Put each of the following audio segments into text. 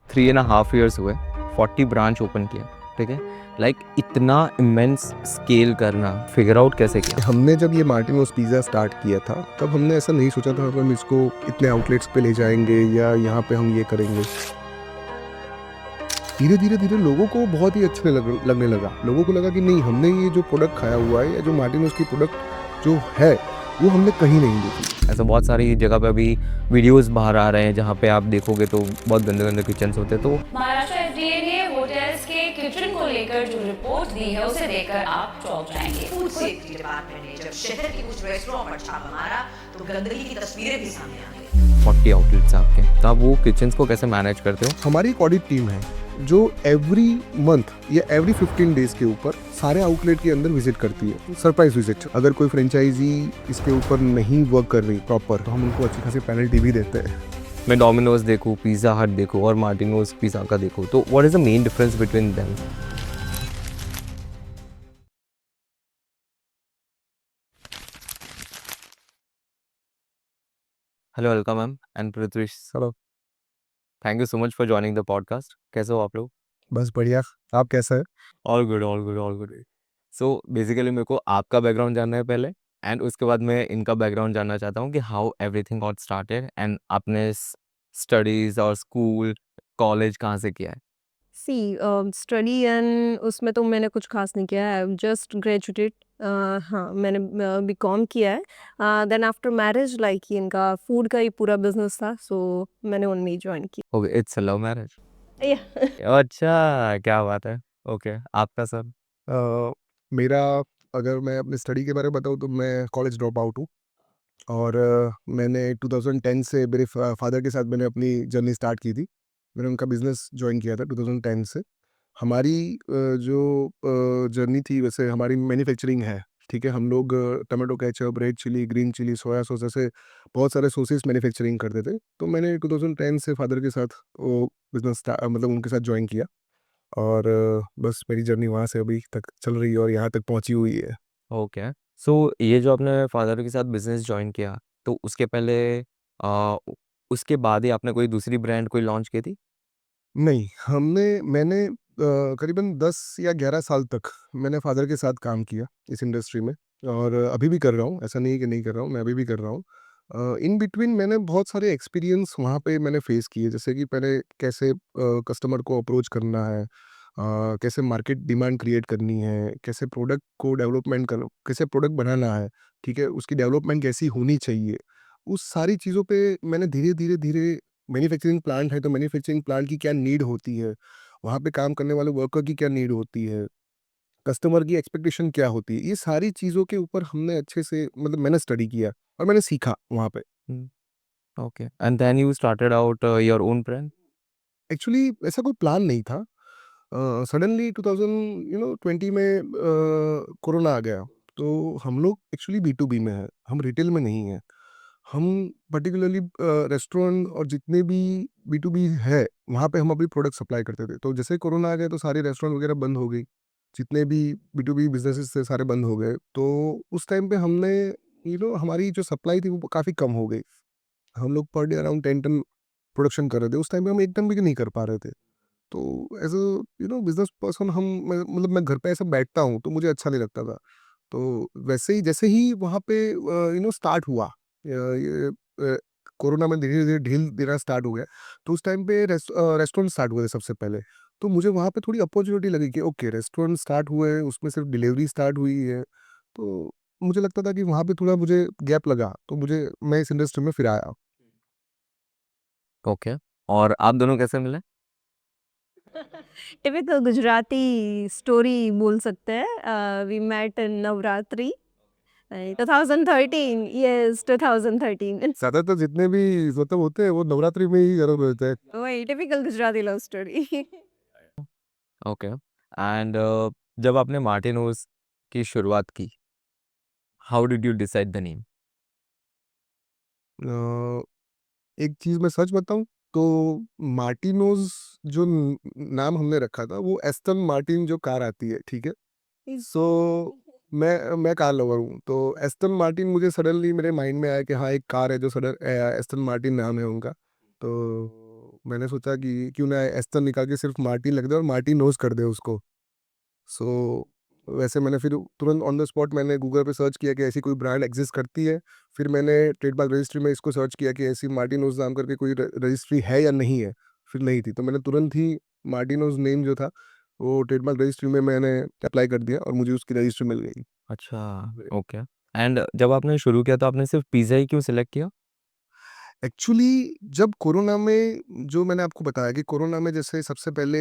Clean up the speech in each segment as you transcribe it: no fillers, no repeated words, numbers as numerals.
Three and half years हुए, 40 branch open किया, ठीक है। लाइक इतना इमेंस स्केल करना फिगर आउट कैसे किया? हमने जब ये मार्टिनोज पिज़्ज़ा स्टार्ट किया था तब हमने ऐसा नहीं सोचा था कि हम इसको इतने आउटलेट्स पे ले जाएंगे या यहाँ पे हम ये करेंगे। धीरे धीरे धीरे लोगों को बहुत ही अच्छा लगने लगा। लोगों को लगा कि नहीं, हमने ये जो प्रोडक्ट खाया हुआ है या जो मार्टिनोज की प्रोडक्ट जो है वो हमने कहीं नहीं देखी। ऐसा बहुत सारी जगह पे अभी वीडियोस बाहर आ रहे हैं जहाँ पे आप देखोगे तो बहुत गंदे गंदे किचन होते हैं। तो महाराष्ट्र एफडीए ने होटल्स के किचन को लेकर जो रिपोर्ट दी है उसे देखकर आप चौंक जाएंगे। फूड सेफ्टी डिपार्टमेंट ने जब शहर के कुछ रेस्टोरेंट पर छापा मारा तो गंदगी की तस्वीरें भी सामने आ गई। 40 आउटलेट्स आपके, तो आप वो किचन को कैसे मैनेज करते हो? हमारी एक ऑडिट टीम है जो एवरी मंथ या एवरी 15 डेज के ऊपर सारे आउटलेट के अंदर विजिट करती है, सरप्राइज विजिट। अगर कोई फ्रेंचाइजी इसके ऊपर नहीं वर्क कर रही प्रॉपर तो हम उनको अच्छी खासी पेनल्टी भी देते हैं। मैं डोमिनोज देखूँ, पिज़्ज़ा हट देखूँ और मार्टिनोज पिज़्ज़ा का देखूँ, तो what is the main difference between them? Hello Alka ma'am and Prithvish, चलो, thank you so much for joining the podcast. कैसे हो आप लोग? बस बढ़िया। आप कैसा है? All good, all good, all good. So basically मेरे को आपका बैकग्राउंड जानना है पहले, एंड उसके बाद मैं इनका बैकग्राउंड जानना चाहता हूँ कि how everything got started and आपने स्टडीज और स्कूल कॉलेज कहाँ से किया है? सी स्टडी एंड उसमें तो मैंने कुछ खास नहीं किया है, जस्ट ग्रेजुएटेड। हाँ, मैंने बीकॉम किया है। देन आफ्टर मैरिज लाइक इनका फूड का ही पूरा बिजनेस था, सो मैंने उनमें ही ज्वाइन किया। Okay, it's a love marriage. Yeah. अच्छा, क्या बात है। ओके, आपका सर? अ, मेरा, अगर मैं अपने स्टडी के बारे में बताऊँ तो मैं कॉलेज ड्रॉप आउट हूँ। और मैंने 2010 से मेरे फादर के साथ मैंने अपनी जर्नी स्टार्ट की थी। मैंने उनका बिज़नेस जॉइन किया था 2010 से। हमारी जो जर्नी थी, वैसे हमारी मैन्युफैक्चरिंग है, ठीक है? हम लोग tomato ketchup, red chilli, green chilli, soya sauce ऐसे बहुत सारे सॉसेस मैन्युफैक्चरिंग करते थे। तो मैंने 2010 से फादर के साथ वो बिज़नेस मतलब उनके साथ जॉइन किया। और बस मेरी जर्नी वहाँ से अभी तक चल रही है और यहाँ तक पहुँची हुई है। ओके। सो ये जो आपने फादर के साथ बिजनेस ज्वाइन किया, तो उसके पहले उसके बाद ही आपने कोई दूसरी ब्रांड कोई लॉन्च की थी? नहीं, मैंने करीबन 10 या 11 साल तक मैंने फ़ादर के साथ काम किया इस इंडस्ट्री में। और अभी भी कर रहा हूँ, ऐसा नहीं है कि नहीं कर रहा हूँ, मैं अभी भी कर रहा हूँ। इन बिटवीन मैंने बहुत सारे एक्सपीरियंस वहाँ पे मैंने फ़ेस किए, जैसे कि पहले कैसे कस्टमर को अप्रोच करना है, कैसे मार्केट डिमांड क्रिएट करनी है, कैसे प्रोडक्ट को डेवलपमेंट कर कैसे प्रोडक्ट बनाना है, ठीक है? उसकी डेवलपमेंट कैसी होनी चाहिए। उस सारी चीज़ों पे मैंने धीरे-धीरे मैन्युफैक्चरिंग प्लांट है तो मैन्युफैक्चरिंग प्लांट की क्या नीड होती है, वहाँ पे काम करने वाले वर्कर की क्या नीड होती है, कस्टमर की एक्सपेक्टेशन क्या होती है, ये सारी चीज़ों के ऊपर हमने अच्छे से मतलब मैंने स्टडी किया और मैंने सीखा वहाँ पे। Okay, and then you started out your own brand? Actually ऐसा कोई प्लान नहीं था। सडनली 2020 में कोरोना आ गया, तो हम लोग एक्चुअली बी टू बी में हैं, हम रिटेल में नहीं हैं। हम पर्टिकुलरली रेस्टोरेंट और जितने भी बी टू बी है, वहाँ पे हम अपनी प्रोडक्ट सप्लाई करते थे। तो जैसे ही कोरोना आ गया तो सारे रेस्टोरेंट वगैरह बंद हो गई, जितने भी बी टू बी बिजनेसेस थे सारे बंद हो गए। तो उस टाइम पे हमने हमारी जो सप्लाई थी वो काफ़ी कम हो गई। हम लोग per day around 10 ton production कर रहे थे, उस टाइम पे हम 1 टन भी नहीं कर पा रहे थे। तो एज़ अ बिज़नेस पर्सन मतलब मैं घर पे ऐसे बैठता हूँ तो मुझे अच्छा नहीं लगता था। तो वैसे ही जैसे ही वहाँ पे स्टार्ट हुआ, ये कोरोना में धीरे-धीरे ढील देना स्टार्ट हो गया, तो उस टाइम पे रेस्टोरेंट स्टार्ट हुए थे सबसे पहले। तो मुझे वहाँ पे थोड़ी अपॉर्च्युनिटी लगी कि ओके, रेस्टोरेंट स्टार्ट हुए हैं, उसमें सिर्फ डिलीवरी स्टार्ट हुई है। तो मुझे लगता था कि वहाँ पे थोड़ा मुझे गैप लगा, तो मैं इस इंडस्ट्री में फिर आया। ओके, और आप दोनों कैसे मिले? टिपिकल गुजराती स्टोरी बोल सकते हैं। We met in Navratri 2013। Yes, 2013। ज़्यादातर जितने भी मतलब होते हैं वो नवरात्रि में ही ज़रूर होते हैं। वही typical Gujarati love story. Okay, and जब आपने मार्टिनोज की शुरुआत की, how did you decide the name? Uh, एक चीज़ मैं सच बताऊँ तो मार्टिनोज़ जो नाम हमने रखा था वो एस्टन मार्टिन जो कार आती है, ठीक है? सो मैं कार लवर हूँ, तो एस्टन मार्टिन मुझे सडनली मेरे माइंड में आया कि हाँ, एक कार है जो एस्टन मार्टिन नाम है उनका। तो मैंने सोचा कि क्यों ना एस्तर निकाल के सिर्फ मार्टिन लिख दे और मार्टिनोज कर दे उसको। सो वैसे मैंने फिर तुरंत ऑन द स्पॉट मैंने गूगल पे सर्च किया कि ऐसी कोई ब्रांड एग्जिस्ट करती है। फिर मैंने ट्रेडमार्क रजिस्ट्री में इसको सर्च किया कि ऐसी मार्टिनोज नाम करके कोई रजिस्ट्री है या नहीं है। फिर नहीं थी, तो मैंने तुरंत ही मार्टिनोज नेम जो था वो ट्रेडमार्क रजिस्ट्री में मैंने अप्लाई कर दिया और मुझे उसकी रजिस्ट्री मिल गई। अच्छा, ओके। एंड जब आपने शुरू किया तो आपने सिर्फ पिज़्ज़ा ही क्यों सिलेक्ट किया? एक्चुअली जब कोरोना में, जो मैंने आपको बताया कि कोरोना में जैसे सबसे पहले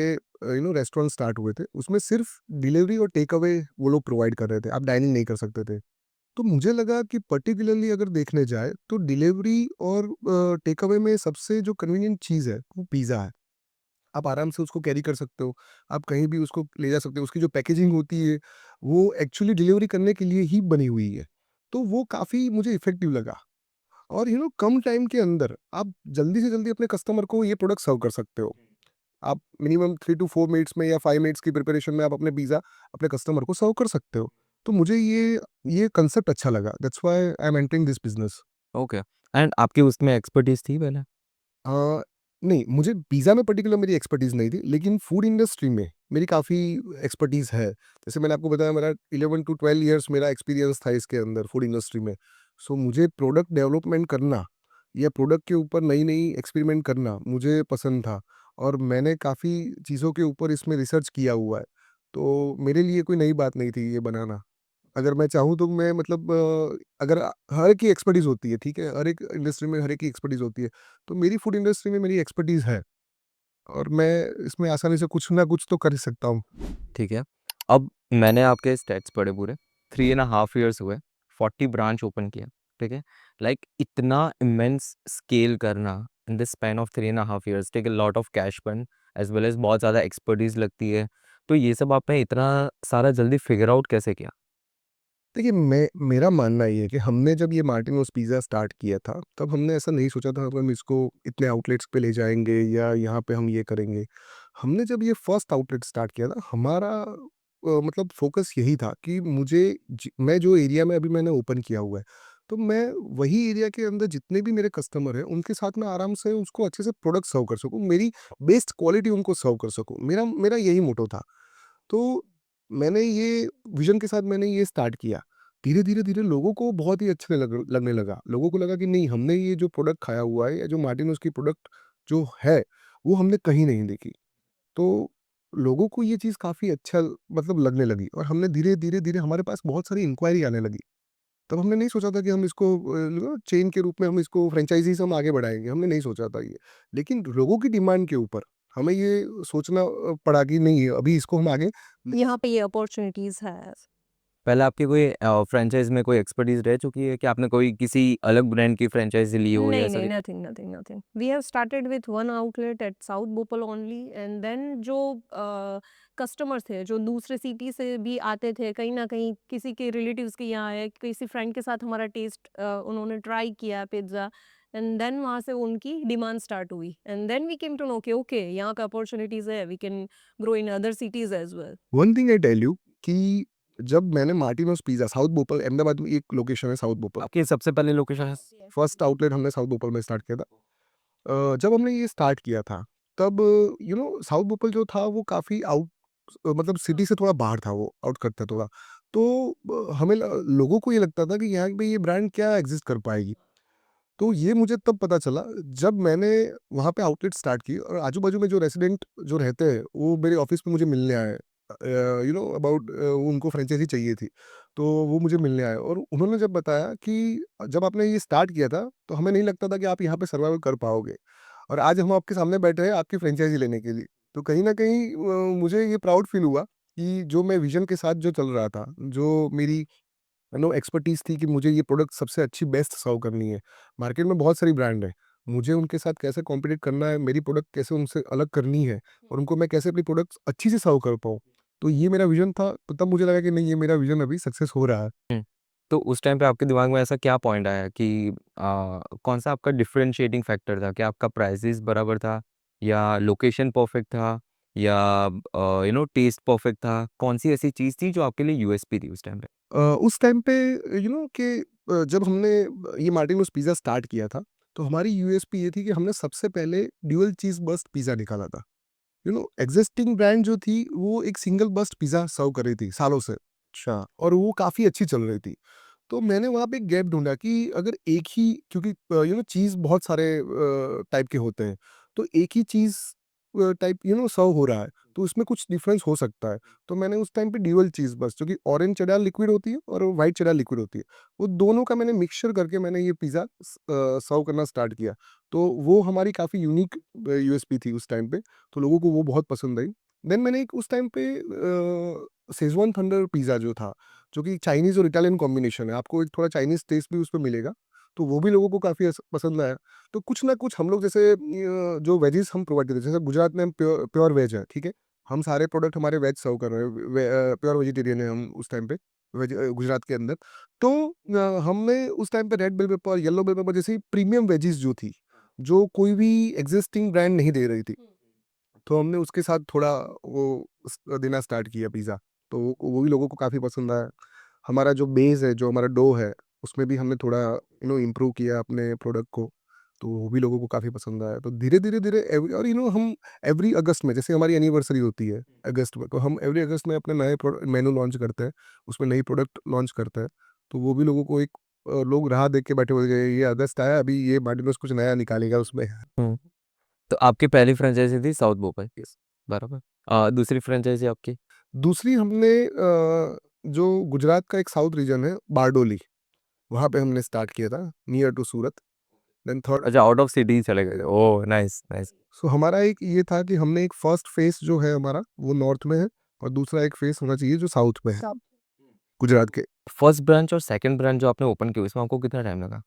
रेस्टोरेंट स्टार्ट हुए थे, उसमें सिर्फ डिलीवरी और टेक अवे वो लोग प्रोवाइड कर रहे थे, आप डाइनिंग नहीं कर सकते थे। तो मुझे लगा कि पर्टिकुलरली अगर देखने जाए तो डिलीवरी और टेक अवे में सबसे जो कन्वीनियंट चीज़ है वो पिज़्ज़ा है। आप आराम से उसको कैरी कर सकते हो, आप कहीं भी उसको ले जा सकते हो, उसकी जो पैकेजिंग होती है वो एक्चुअली डिलीवरी करने के लिए ही बनी हुई है। तो वो काफ़ी मुझे इफ़ेक्टिव लगा। और कम टाइम के अंदर आप जल्दी से जल्दी अपने कस्टमर को ये प्रोडक्ट सर्व कर सकते हो। आप मिनिमम 3 टू 4 मिनट्स में या 5 मिनट्स की प्रिपरेशन में आप अपने पिज़्ज़ा अपने कस्टमर को सर्व कर सकते हो। तो मुझे ये कांसेप्ट अच्छा लगा, that's why I am entering this business. Okay. And आपकी उसमें एक्सपर्टीज़ थी पहले? अ, नहीं, मुझे पिज़्ज़ा में पर्टिकुलर मेरी एक्सपर्टीज़ नहीं थी, लेकिन फूड इंडस्ट्री में मेरी काफ़ी एक्सपर्टीज़ है। जैसे मैंने आपको बताया, मेरा 11 टू 12 इयर्स मेरा एक्सपीरियंस था इसके अंदर फूड इंडस्ट्री में। सो मुझे प्रोडक्ट डेवलपमेंट करना या प्रोडक्ट के ऊपर नई-नई एक्सपेरिमेंट करना मुझे पसंद था और मैंने काफ़ी चीज़ों के ऊपर इसमें रिसर्च किया हुआ है। तो मेरे लिए कोई नई बात नहीं थी ये बनाना। अगर मैं चाहूँ तो मैं मतलब अगर हर एक की एक्सपर्टीज़ होती है, ठीक है? हर एक इंडस्ट्री में हर एक की एक्सपर्टीज़ होती है। तो मेरी फूड इंडस्ट्री में मेरी एक्सपर्टीज़ है और मैं इसमें आसानी से कुछ ना कुछ तो कर ही सकता हूँ। ठीक है। अब मैंने आपके स्टैट्स पढ़े पूरे, 3 एंड अ हाफ इयर्स हुए, 40 ब्रांच ओपन किया, ठीक है? लाइक इतना इमेंस स्केल करना in the span of 3 and a half years take a lot of cash burn as well as बहुत ज़्यादा एक्सपर्टीज़ लगती है। तो ये सब आपने इतना सारा जल्दी फिगर आउट कैसे किया? देखिए, मेरा मानना ये है कि हमने जब ये मार्टिनोज़ पिज़्ज़ा स्टार्ट किया था, तब हमने ऐसा नहीं सोचा था कि हम इसको इतने आउटलेट्स पे ले जाएँगे या यहाँ पे हम ये करेंगे। हमने जब ये फर्स्ट आउटलेट स्टार्ट किया था, हमारा मतलब फ़ोकस यही था कि मैं जो एरिया में अभी मैंने ओपन किया हुआ है, तो मैं वही एरिया के अंदर जितने भी मेरे कस्टमर हैं, उनके साथ मैं आराम से उसको अच्छे से प्रोडक्ट सर्व कर सकूँ, मेरी बेस्ट क्वालिटी उनको सर्व कर सकूँ। मेरा मेरा यही मोटो था। तो मैंने ये विज़न के साथ मैंने ये स्टार्ट किया। धीरे-धीरे लोगों को बहुत ही अच्छे लगने लगा। लोगों को लगा कि नहीं, हमने ये जो प्रोडक्ट खाया हुआ है या जो मार्टिनोज़ की प्रोडक्ट जो है, वो हमने कहीं नहीं देखी। तो लोगों को ये चीज़ काफ़ी अच्छा मतलब लगने लगी और हमने धीरे-धीरे हमारे पास बहुत सारी इंक्वायरी आने लगी। तब हमने नहीं सोचा था कि हम इसको चेन के रूप में हम इसको फ्रैंचाइज़ी से हम आगे बढ़ाएँगे, हमने नहीं सोचा था ये। लेकिन लोगों की डिमांड के ऊपर हमें ये सोचना पड़ा कि नहीं, अभी इसको हम आगे। यहाँ पे ये अपॉर्चुनिटीज़ है। पहले आपकी कोई फ्रैंचाइज़ में कोई एक्सपर्टीज़ रह चुकी है कि आपने कोई किसी अलग ब्रांड की फ्रैंचाइज़ी ली हो या नहीं, ऐसा नहीं, कुछ? nothing. We have started with one outlet at South Bhopal only and then जो कस्टमर थे, जो दूसरे सिटी से भी आते थे, कहीं न कहीं किसी के रिलेटिव्स के यहाँ है, किसी फ्रेंड के साथ हमारा टेस्ट उन्होंने ट्राई किया पिज़्ज़ा एंड देन वहाँ से उनकी डिमांड स्टार्ट हुई and then we came to know कि ओके यहाँ का अपॉर्चुनिटीज़ है, we can grow in other cities as well. One thing I tell you कि जब मैंने Martinoz pizza south Bhopal, Ahmedabad में एक लोकेशन है साउथ भोपाल। आपकी सबसे पहले लोकेशन है? फर्स्ट आउटलेट हमने साउथ भोपाल में स्टार्ट किया था। जब हमने ये स्टार्ट किया था, तब साउथ भोपाल जो था वो काफ़ी मतलब सिटी से थोड़ा बाहर था, वो आउटकट था थोड़ा। तो हमें लोगों को ये लगता था कि यहाँ पे ये ब्रांड क्या एग्जिस्ट कर पाएगी। तो ये मुझे तब पता चला जब मैंने वहाँ पे आउटलेट स्टार्ट की और आजू-बाजू में जो रेज़िडेंट जो रहते हैं, वो मेरे ऑफ़िस में मुझे मिलने आए। अबाउट उनको फ्रैंचाइज़ी चाहिए थी। तो वो मुझे मिलने आए और उन्होंने जब बताया कि जब आपने ये स्टार्ट किया था, तो हमें नहीं लगता था कि आप यहाँ पे सर्वाइव कर पाओगे और आज हम आपके सामने बैठे हैं आपकी फ्रैंचाइज़ी लेने के लिए। तो कहीं न कहीं मुझे ये प्राउड फ़ील हुआ कि जो मैं विज़न के साथ जो चल रहा था, जो मेरी एक्सपर्टीज़ थी कि मुझे ये प्रोडक्ट सबसे अच्छी बेस्ट सर्व करनी है। मार्केट में बहुत सारी ब्रांड है, मुझे उनके साथ कैसे कॉम्पिटिट करना है, मेरी प्रोडक्ट कैसे उनसे अलग करनी है और उनको मैं कैसे अपनी प्रोडक्ट्स अच्छी से सर्व कर पाऊँ। तो ये मेरा विज़न था, तो तब मुझे लगा कि नहीं, ये मेरा विज़न अभी सक्सेस हो रहा है। हुँ। तो उस टाइम पे आपके दिमाग में ऐसा क्या पॉइंट आया कि कौन-सा आपका डिफरेंशिएटिंग फैक्टर था? क्या आपका प्राइसेज़ बराबर था या लोकेशन परफेक्ट था या टेस्ट परफेक्ट था? कौन-सी ऐसी चीज़ थी जो आपके लिए यूएसपी थी उस टाइम पे? उस टाइम पे कि जब हमने ये मार्टिनोज़ पिज़्ज़ा स्टार्ट किया था, तो हमारी यूएसपी ये थी कि हमने सबसे पहले ड्यूअल चीज़ बर्स्ट पिज़्ज़ा निकाला था। एग्जिस्टिंग ब्रांड जो थी वो एक सिंगल बर्स्ट पिज़्ज़ा सर्व कर रही थी सालों से, अच्छा। और वो काफ़ी अच्छी चल रही थी। तो मैंने वहाँ पे एक गैप ढूँढा कि अगर एक ही, क्योंकि चीज़ बहुत सारे टाइप के होते हैं, तो एक ही चीज़ टाइप सर्व हो रहा है, तो उसमें कुछ डिफरेंस हो सकता है। तो मैंने उस टाइम पे ड्यूअल चीज़ बस, जो कि ऑरेंज चेडर लिक्विड होती है और व्हाइट चेडर लिक्विड होती है, वो दोनों का मैंने मिक्सचर करके मैंने ये पिज़्ज़ा सर्व करना स्टार्ट किया। तो वो हमारी काफ़ी यूनिक यूएसपी थी उस टाइम पे, तो लोगों को वो बहुत पसंद आई। देन मैंने एक उस टाइम पे शेज़वान थंडर पिज़्ज़ा जो था, जो कि चाइनीज़ और इटालियन कॉम्बिनेशन है, आपको एक थोड़ा चाइनीज़ टेस्ट भी उसमें मिलेगा, तो वो भी लोगों को काफ़ी पसंद आया। तो कुछ ना कुछ हम लोग जैसे जो वेजेस हम प्रोवाइड करते हैं, जैसे गुजरात में हम प्योर वेज है, ठीक है? हम सारे प्रोडक्ट हमारे वेज सर्व कर रहे हैं, प्योर वेजिटेरियन है हम उस टाइम पे, गुजरात के अंदर। तो हमने उस टाइम पे red bell pepper, yellow bell pepper जैसी प्रीमियम वेजिस जो थी, जो कोई भी एक्जिस्टिंग ब्रांड नहीं दे रही थी, तो हमने उसके साथ थोड़ा वो देना स्टार्ट किया पिज़्ज़ा, तो वो भी लोगों को काफ़ी पसंद आया। हमारा जो बेस है, जो हमारा डो है, उसमें भी हमने थोड़ा इम्प्रूव किया अपने प्रोडक्ट को, तो वो भी लोगों को काफ़ी पसंद आया। तो धीरे-धीरे और हम एवरी अगस्त में, जैसे हमारी एनिवर्सरी होती है अगस्त में, तो हम एवरी अगस्त में अपने नए मेनू लॉन्च करते हैं, उसमें नई प्रोडक्ट लॉन्च करते हैं। तो वो भी लोगों को एक लोग राह देख के बैठे हुए हैं, ये अगस्त आया, अभी ये मार्टिनोज़ कुछ नया निकालेगा उसमें। हुँ। तो आपकी पहली फ्रेंचाइज़ी थी साउथ भोपाल, बराबर? दूसरी फ्रेंचाइज़ी आपकी? दूसरी हमने जो गुजरात का एक साउथ रीजन है, बारडोली, वहाँ पे हमने स्टार्ट किया था, near to Surat. Then third, अच्छा, आउट ऑफ सिटी चले गए थे। ओह! Nice, nice. सो हमारा एक ये था कि हमने एक फर्स्ट फेस जो है हमारा, वो नॉर्थ में है, और दूसरा एक फेस होना चाहिए जो साउथ में है, साउथ। गुजरात के। फर्स्ट ब्रांच और सेकंड ब्रांच जो आपने ओपन की, उसमें आपको कितना टाइम लगा?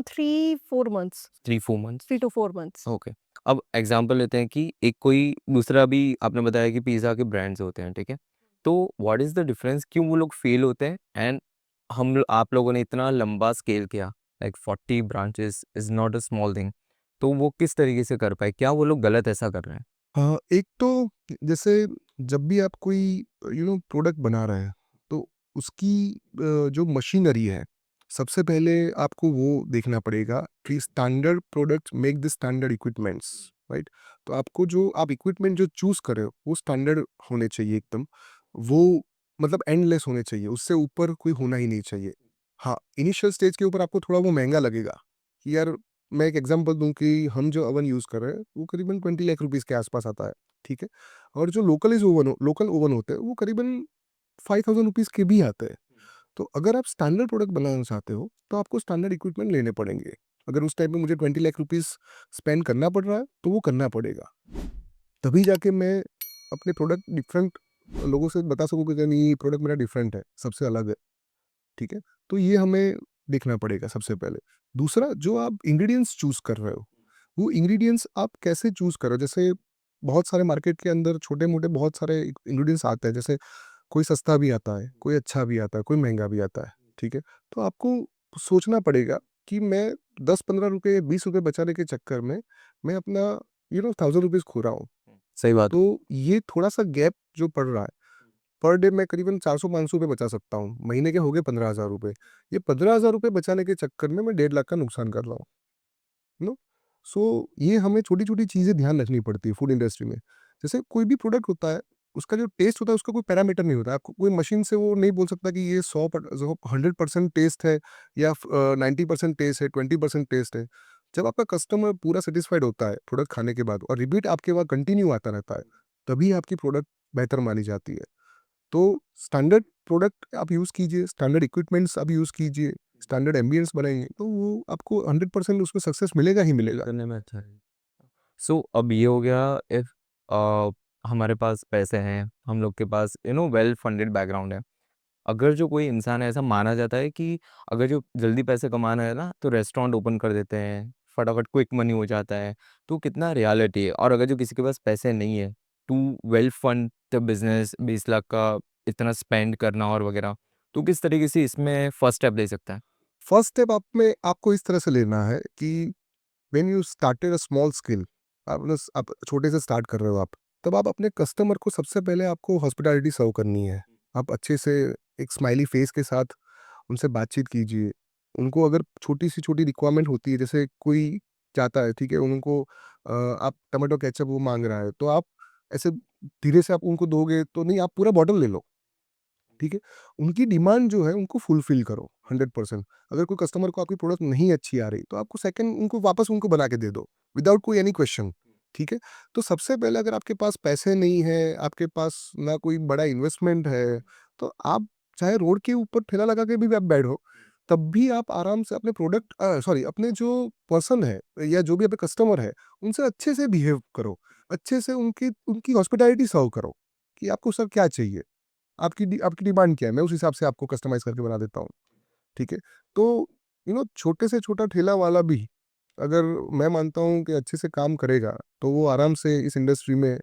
3-4 months, 3-4 months? 3 to 4 months. Okay. अब एग्ज़ाम्पल लेते हैं कि एक कोई दूसरा भी आपने बताया कि पिज़्ज़ा के ब्रांड्स होते हैं, ठीक है? तो व्हाट इज़ द डिफरेंस? क्यों वो लोग फेल होते हैं? एंड आप लोगों ने इतना लंबा स्केल किया, like 40 branches is not a small thing. तो वो किस तरीके से कर पाए? क्या वो लोग गलत ऐसा कर रहे हैं? हाँ, एक तो जैसे जब भी आप कोई प्रोडक्ट बना रहे हैं, तो उसकी जो मशीनरी है, सबसे पहले आपको वो देखना पड़ेगा कि standard products make the standard equipments, right? तो आपको जो आप इक्विपमेंट जो चूज़ कर रहे हो, वो स्टैंडर्ड होने चाहिए एकदम। वो मतलब एंडलेस होने चाहिए, उससे ऊपर कोई होना ही नहीं चाहिए। हाँ, इनिशियल स्टेज के ऊपर आपको थोड़ा वो महँगा लगेगा कि यार, मैं एक एग्जांपल दूँ कि हम जो ओवन यूज़ कर रहे हैं, वो करीबन 20 लाख रुपीज़ के आसपास आता है, ठीक है? और जो लोकल ओवन होते हैं, वो करीबन 5000 रुपीज़ के भी आते हैं। तो अगर आप स्टैंडर्ड प्रोडक्ट बनाना चाहते हो, तो आपको स्टैंडर्ड इक्विपमेंट लेने पड़ेंगे। अगर उस टाइम पे मुझे 20 लाख रुपीज़ स्पेंड करना पड़ रहा है, तो वो करना पड़ेगा। तभी जाके मैं अपने प्रोडक्ट डिफरेंट लोगों से बता सकूँ कि नहीं, ये प्रोडक्ट मेरा डिफरेंट है, सबसे अलग है, ठीक है? तो ये हमें देखना पड़ेगा सबसे पहले। दूसरा, जो आप इंग्रीडिएंट्स चूज़ कर रहे हो, वो इंग्रीडिएंट्स आप कैसे चूज़ कर रहे हो? जैसे बहुत सारे मार्केट के अंदर छोटे-मोटे बहुत सारे इंग्रीडिएंट्स आते हैं, जैसे कोई सस्ता भी आता है, कोई अच्छा भी आता है, कोई महँगा भी आता है, ठीक है? तो आपको सोचना पड़ेगा कि मैं 10-15 रुपए, 20 रुपए बचाने के चक्कर में मैं अपना 1000 रुपीज़ खो रहा हूँ। सही बात। तो ये थोड़ा-सा गैप जो पड़ रहा है, पर डे मैं करीबन 400-500 रुपए बचा सकता हूँ। महीने के हो गए 15,000 रुपए। ये 15,000 रुपए बचाने के चक्कर में मैं 1.5 लाख का नुकसान कर रहा हूँ। नो सो ये हमें छोटी-छोटी चीज़ें ध्यान रखनी पड़ती है फूड इंडस्ट्री में। जैसे कोई भी प्रोडक्ट होता है, उसका जो टेस्ट होता है, उसका कोई पैरामीटर नहीं होता है। आपको कोई मशीन से वो नहीं बोल सकता कि ये 100% टेस्ट है, या 90% टेस्ट है, 20% टेस्ट है। जब आपका कस्टमर पूरा सैटिस्फाइड होता है प्रोडक्ट खाने के बाद, और रिपीट आपके वहाँ कंटिन्यू आता रहता है, तभी आपकी प्रोडक्ट बेहतर मानी जाती है। तो स्टैंडर्ड प्रोडक्ट आप यूज़ कीजिए, स्टैंडर्ड इक्विपमेंट्स आप यूज़ कीजिए, स्टैंडर्ड एम्बियंस बनाइए, तो वो आपको 100% उसमें सक्सेस मिलेगा ही मिलेगा। करने में अच्छा है। सो अब ये हो गया इफ हमारे पास पैसे हैं, हम लोग के पास वेल फंडेड बैकग्राउंड है। अगर जो कोई इंसान है, ऐसा माना जाता है कि अगर जो जल्दी पैसे कमाना है ना, तो रेस्टोरेंट ओपन कर देते हैं, फटाफट क्विक मनी हो जाता है। तो कितना रियलिटी है? और अगर जो किसी के पास पैसे नहीं है, to well fund the business 20 lakh का इतना स्पेंड करना और वगैरह, तो किस तरीके से इसमें फर्स्ट स्टेप ले सकता है? फर्स्ट स्टेप आपको इस तरह से लेना है कि when you started a small skill, आप छोटे से स्टार्ट कर रहे हो आप, तब आप अपने कस्टमर को सबसे पहले आपको हॉस्पिटैलिटी सर्व करनी है। आप अच्छे से एक स्माइली फेस के साथ उनसे बातचीत कीजिए। उनको अगर छोटी सी छोटी रिक्वायरमेंट होती है, जैसे कोई जाता है, ठीक है, उनको आप टमाटो केचप वो मांग रहा है, तो आप ऐसे धीरे से आप उनको दोगे तो नहीं, आप पूरा बॉटल ले लो, ठीक है। उनकी डिमांड जो है उनको फुलफिल करो 100%। अगर कोई कस्टमर को आपकी प्रोडक्ट नहीं अच्छी आ रही तो आपको सेकंड उनको वापस उनको बना के दे दो विदाउट कोई एनी क्वेश्चन, ठीक है। तो सबसे पहले अगर आपके पास पैसे नहीं है, आपके पास ना कोई बड़ा इन्वेस्टमेंट है, तो आप चाहे रोड के ऊपर ठेला लगा के भी आप बैठो, तब भी आप आराम से अपने प्रोडक्ट सॉरी अपने जो पर्सन है या जो भी आपके कस्टमर है उनसे अच्छे से बिहेव करो, अच्छे से उनकी उनकी हॉस्पिटैलिटी सर्व करो कि आपको सर क्या चाहिए, आपकी डिमांड क्या है? मैं उस हिसाब से आपको कस्टमाइज़ करके बना देता हूँ, ठीक है? तो छोटे से छोटा ठेला वाला भी अगर मैं मानता हूँ कि अच्छे से काम करेगा, तो वो आराम से इस इंडस्ट्री में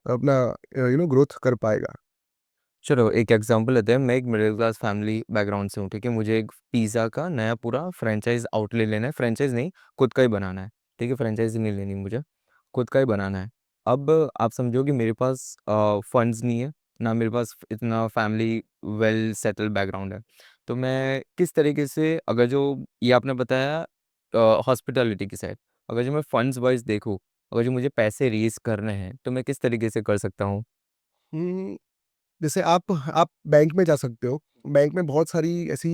अपना ग्रोथ कर पाएगा। चलो एक एग्जांपल लेते हैं। मैं एक मिडिल क्लास फैमिली बैकग्राउंड से हूँ, ठीक है? मुझे एक पिज़्ज़ा का नया पूरा फ्रैंचाइज़ आउटलेट लेना है, फ्रैंचाइज़ नहीं, खुद का ही बनाना है, ठीक है? फ्रैंचाइज़ी नहीं लेनी मुझे, खुद का ही बनाना है। अब आप समझो कि मेरे पास फंड्स नहीं है, ना मेरे पास इतना फैमिली वेल सेटल्ड बैकग्राउंड है। तो मैं किस तरीके से, अगर जो ये आपने बताया हॉस्पिटैलिटी की साइड, अगर जो मैं फंड्स वाइज़ देखूँ, अगर जो मुझे पैसे रेज़ करने हैं, तो मैं किस तरीके से कर सकता हूँ? हुँ, जैसे आप बैंक में जा सकते हो। बैंक में बहुत सारी ऐसी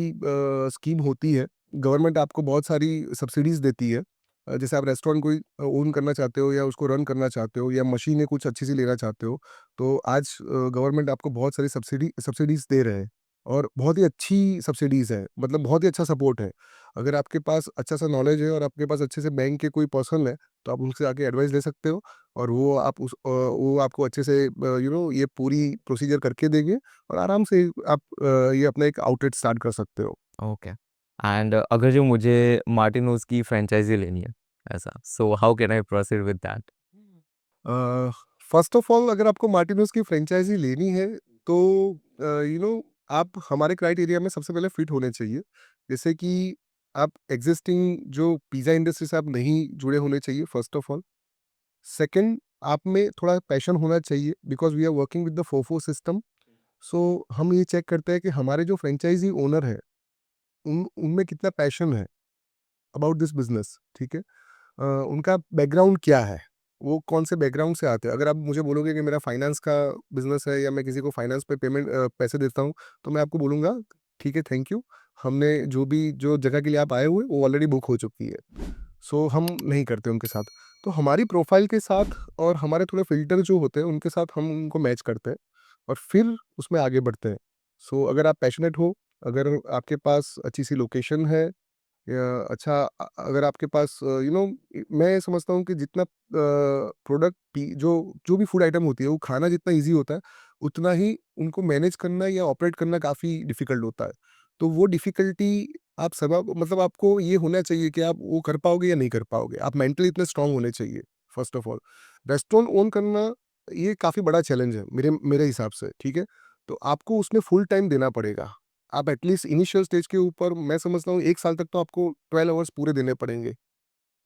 स्कीम होती है। गवर्नमेंट आपको बहुत सारी सब्सिडीज़ देती है। जैसे आप रेस्टोरेंट कोई ओन करना चाहते हो या उसको रन करना चाहते हो या मशीनें कुछ अच्छी-सी लेना चाहते हो, तो आज गवर्नमेंट आपको बहुत सारी सब्सिडीज़ दे रहे हैं और बहुत ही अच्छी सब्सिडीज़ है, मतलब बहुत ही अच्छा सपोर्ट है। अगर आपके पास अच्छा-सा नॉलेज है और आपके पास अच्छे से बैंक के कोई पर्सन है, तो आप उनसे आके एडवाइस ले सकते हो और वो आपको अच्छे से ये पूरी प्रोसीजर करके देंगे और आराम से आप ये अपना एक आउटलेट स्टार्ट कर सकते हो। ओके। एंड अगर जो मुझे मार्टिनोज़ की फ्रैंचाइज़ी लेनी है, ऐसा, so how can I proceed with that? First of all अगर आपको मार्टिनोज़ की फ्रैंचाइज़ी लेनी है तो आप हमारे क्राइटेरिया में सबसे पहले फिट होने चाहिए। जैसे कि आप एग्ज़िस्टिंग जो पिज़्ज़ा इंडस्ट्री से आप नहीं जुड़े होने चाहिए फर्स्ट ऑफ ऑल। सेकंड, आप में थोड़ा पैशन होना चाहिए because we are working with the FOFO system. So हम ये चेक करते हैं कि हमारे जो फ्रैंचाइज़ी ओनर है, उनमें कितना पैशन है अबाउट दिस बिज़नेस, ठीक है? उनका बैकग्राउंड क्या है? वो कौन से बैकग्राउंड से आते हैं? अगर आप मुझे बोलोगे कि मेरा फाइनेंस का बिज़नेस है या मैं किसी को फाइनेंस पे पैसे देता हूँ, तो मैं आपको बोलूँगा, ठीक है, थैंक यू। हमने जो जगह के लिए आप आए हुए, वो ऑलरेडी बुक हो चुकी है। सो हम नहीं करते उनके साथ। तो हमारी प्रोफ़ाइल के साथ और हमारे थोड़े फ़िल्टर जो होते हैं, उनके साथ हम उनको मैच करते हैं और फिर उसमें आगे बढ़ते हैं। सो अगर आप पैशनेट हो, अगर आपके पास अच्छी-सी लोकेशन है या अच्छा अगर आपके पास मैं समझता हूँ कि जितना प्रोडक्ट जो भी फूड आइटम होती है वो खाना जितना इजी होता है उतना ही उनको मैनेज करना या ऑपरेट करना काफ़ी डिफिकल्ट होता है। तो वो डिफिकल्टी आप सब मतलब आपको ये होना चाहिए कि आप वो कर पाओगे या नहीं कर पाओगे, आप मेंटली इतने स्ट्रांग होने चाहिए। First of all restaurant own करना ये काफ़ी बड़ा चैलेंज है मेरे मेरे हिसाब से, ठीक है। तो आपको उसमें फुल टाइम देना पड़ेगा। आप एटलीस्ट इनिशियल स्टेज के ऊपर मैं समझता हूँ 1 साल तक तो आपको 12 आवर्स पूरे देने पड़ेंगे।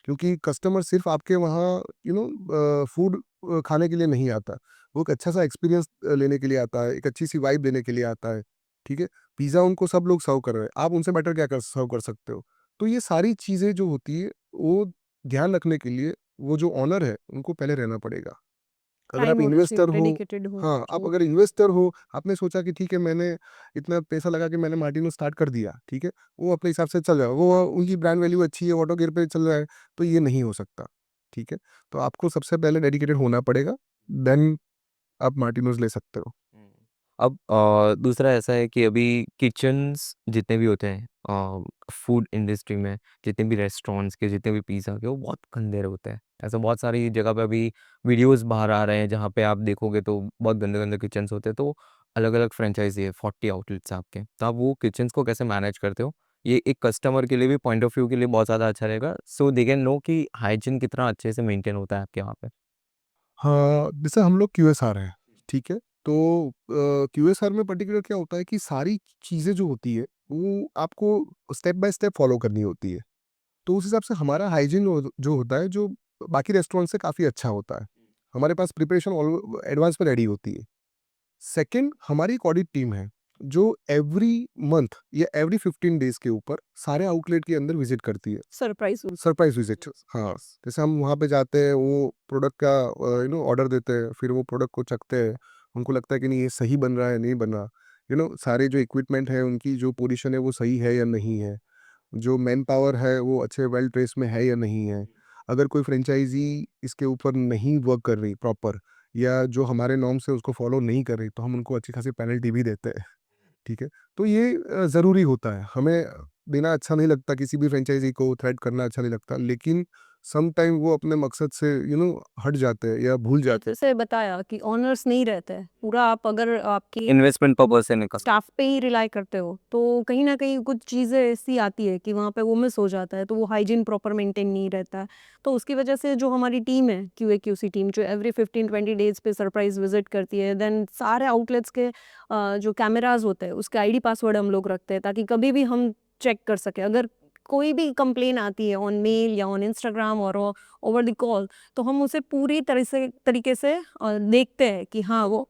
क्योंकि कस्टमर सिर्फ़ आपके वहाँ फूड खाने के लिए नहीं आता। वो एक अच्छा-सा एक्सपीरियंस लेने के लिए आता है, एक अच्छी-सी वाइब लेने के लिए आता है, ठीक है? पिज़्ज़ा उनको सब लोग सर्व कर रहे हैं, आप उनसे बेटर क्या कर सर्व कर सकते हो? तो ये सारी चीज़ें जो होती है, वो ध्यान रखने के लिए वो जो ओनर है, उनको पहले रहना पड़ेगा। अगर आप टाइम होना चाहिए, इन्वेस्टर हो, डेडिकेटेड हो हाँ, आप जो। अगर इन्वेस्टर हो, आपने सोचा कि ठीक है मैंने इतना पैसा लगा के मैंने मार्टिनो स्टार्ट कर दिया, ठीक है? वो अपने हिसाब से चल रहा है, वो उनकी ब्रांड वैल्यू अच्छी है, ऑटो गियर पे चल रहा है, तो ये नहीं हो सकता, ठीक है? तो आपको सबसे पहले डेडिकेटेड होना पड़ेगा, देन आप मार्टिनोज़ ले सकते हो। हुँ। अब दूसरा ऐसा है कि अभी किचन्स जितने भी होते हैं फूड इंडस्ट्री में, जितने भी रेस्टोरेंट्स के, जितने भी पिज़्ज़ा के, वो बहुत गंदे होते हैं। ऐसा बहुत सारी जगह पे अभी वीडियोज़ बाहर आ रहे हैं, जहाँ पे आप देखोगे तो बहुत गंदे-गंदे किचन्स होते हैं। तो अलग-अलग फ्रैंचाइज़ी है, 40 आउटलेट्स हैं आपके। तो आप वो किचन्स को कैसे मैनेज करते हो? ये एक कस्टमर के लिए भी, पॉइंट ऑफ व्यू के लिए बहुत ज़्यादा अच्छा रहेगा, सो दे कैन नो कि हाइजीन कितना अच्छे से मेंटेन होता है आपके वहाँ पे। हाँ, जैसे हम लोग क्यूएसआर हैं, ठीक है? तो क्यूएसआर में पर्टिकुलर क्या होता है कि सारी चीज़ें जो होती है, वो आपको स्टेप बाय स्टेप फॉलो करनी होती है। तो उस हिसाब से हमारा हाइजीन जो होता है, जो बाकी रेस्टोरेंट से काफ़ी अच्छा होता है। हमारे पास प्रिपरेशन ऑल एडवांस में रेडी होती है। सेकंड, हमारी एक ऑडिट टीम है। जो एवरी मंथ या एवरी 15 डेज के ऊपर सारे आउटलेट के अंदर विजिट करती है, सरप्राइज सरप्राइज विजिट। हाँ, जैसे हम वहाँ पे जाते हैं, वो प्रोडक्ट का ऑर्डर देते हैं, फिर वो प्रोडक्ट को चखते हैं, उनको लगता है कि नहीं ये सही बन रहा है, नहीं बन रहा, सारे जो इक्विपमेंट है उनकी जो पोजीशन है वो सही है या नहीं है, जो मैन पावर है वो अच्छे वेल ट्रेस में है या नहीं है। अगर कोई फ्रेंचाइजी इसके ऊपर नहीं वर्क कर रही प्रॉपर, या जो हमारे नॉर्म से उसको फॉलो नहीं कर रही, तो हम उनको अच्छी खासी पेनल्टी भी देते हैं। ठीक है? तो ये ज़रूरी होता है। हमें देना अच्छा नहीं लगता, किसी भी फ्रेंचाइज़ी को थ्रेट करना अच्छा नहीं लगता, लेकिन सम टाइम वो अपने मकसद से हट जाते हैं या भूल जाते हैं। जैसे बताया कि ऑनर्स नहीं रहते हैं, पूरा आप अगर आपकी इन्वेस्टमेंट पर्पज से निकल स्टाफ पे ही रिलाई करते हो, तो कहीं न कहीं कुछ चीज़ें ऐसी आती है कि वहाँ पे वो मिस हो जाता है, तो वो हाइजीन प्रॉपर मेंटेन नहीं रहता है। तो उसकी वजह से जो हमारी टीम है, क्यूए-क्यूसी टीम, जो एवरी 15-20 डेज़ पे सरप्राइज़ विज़िट करती है, देन सारे आउटलेट्स के जो कैमराज़ होते हैं, उसके आईडी पासवर्ड हम लोग रखते हैं, ताकि कभी भी हम चेक कर सकें। अगर कोई भी कंप्लेन आती है ऑन मेल या ऑन इंस्टाग्राम और ओवर द कॉल, तो हम उसे पूरी तरीके से देखते हैं कि हाँ, वो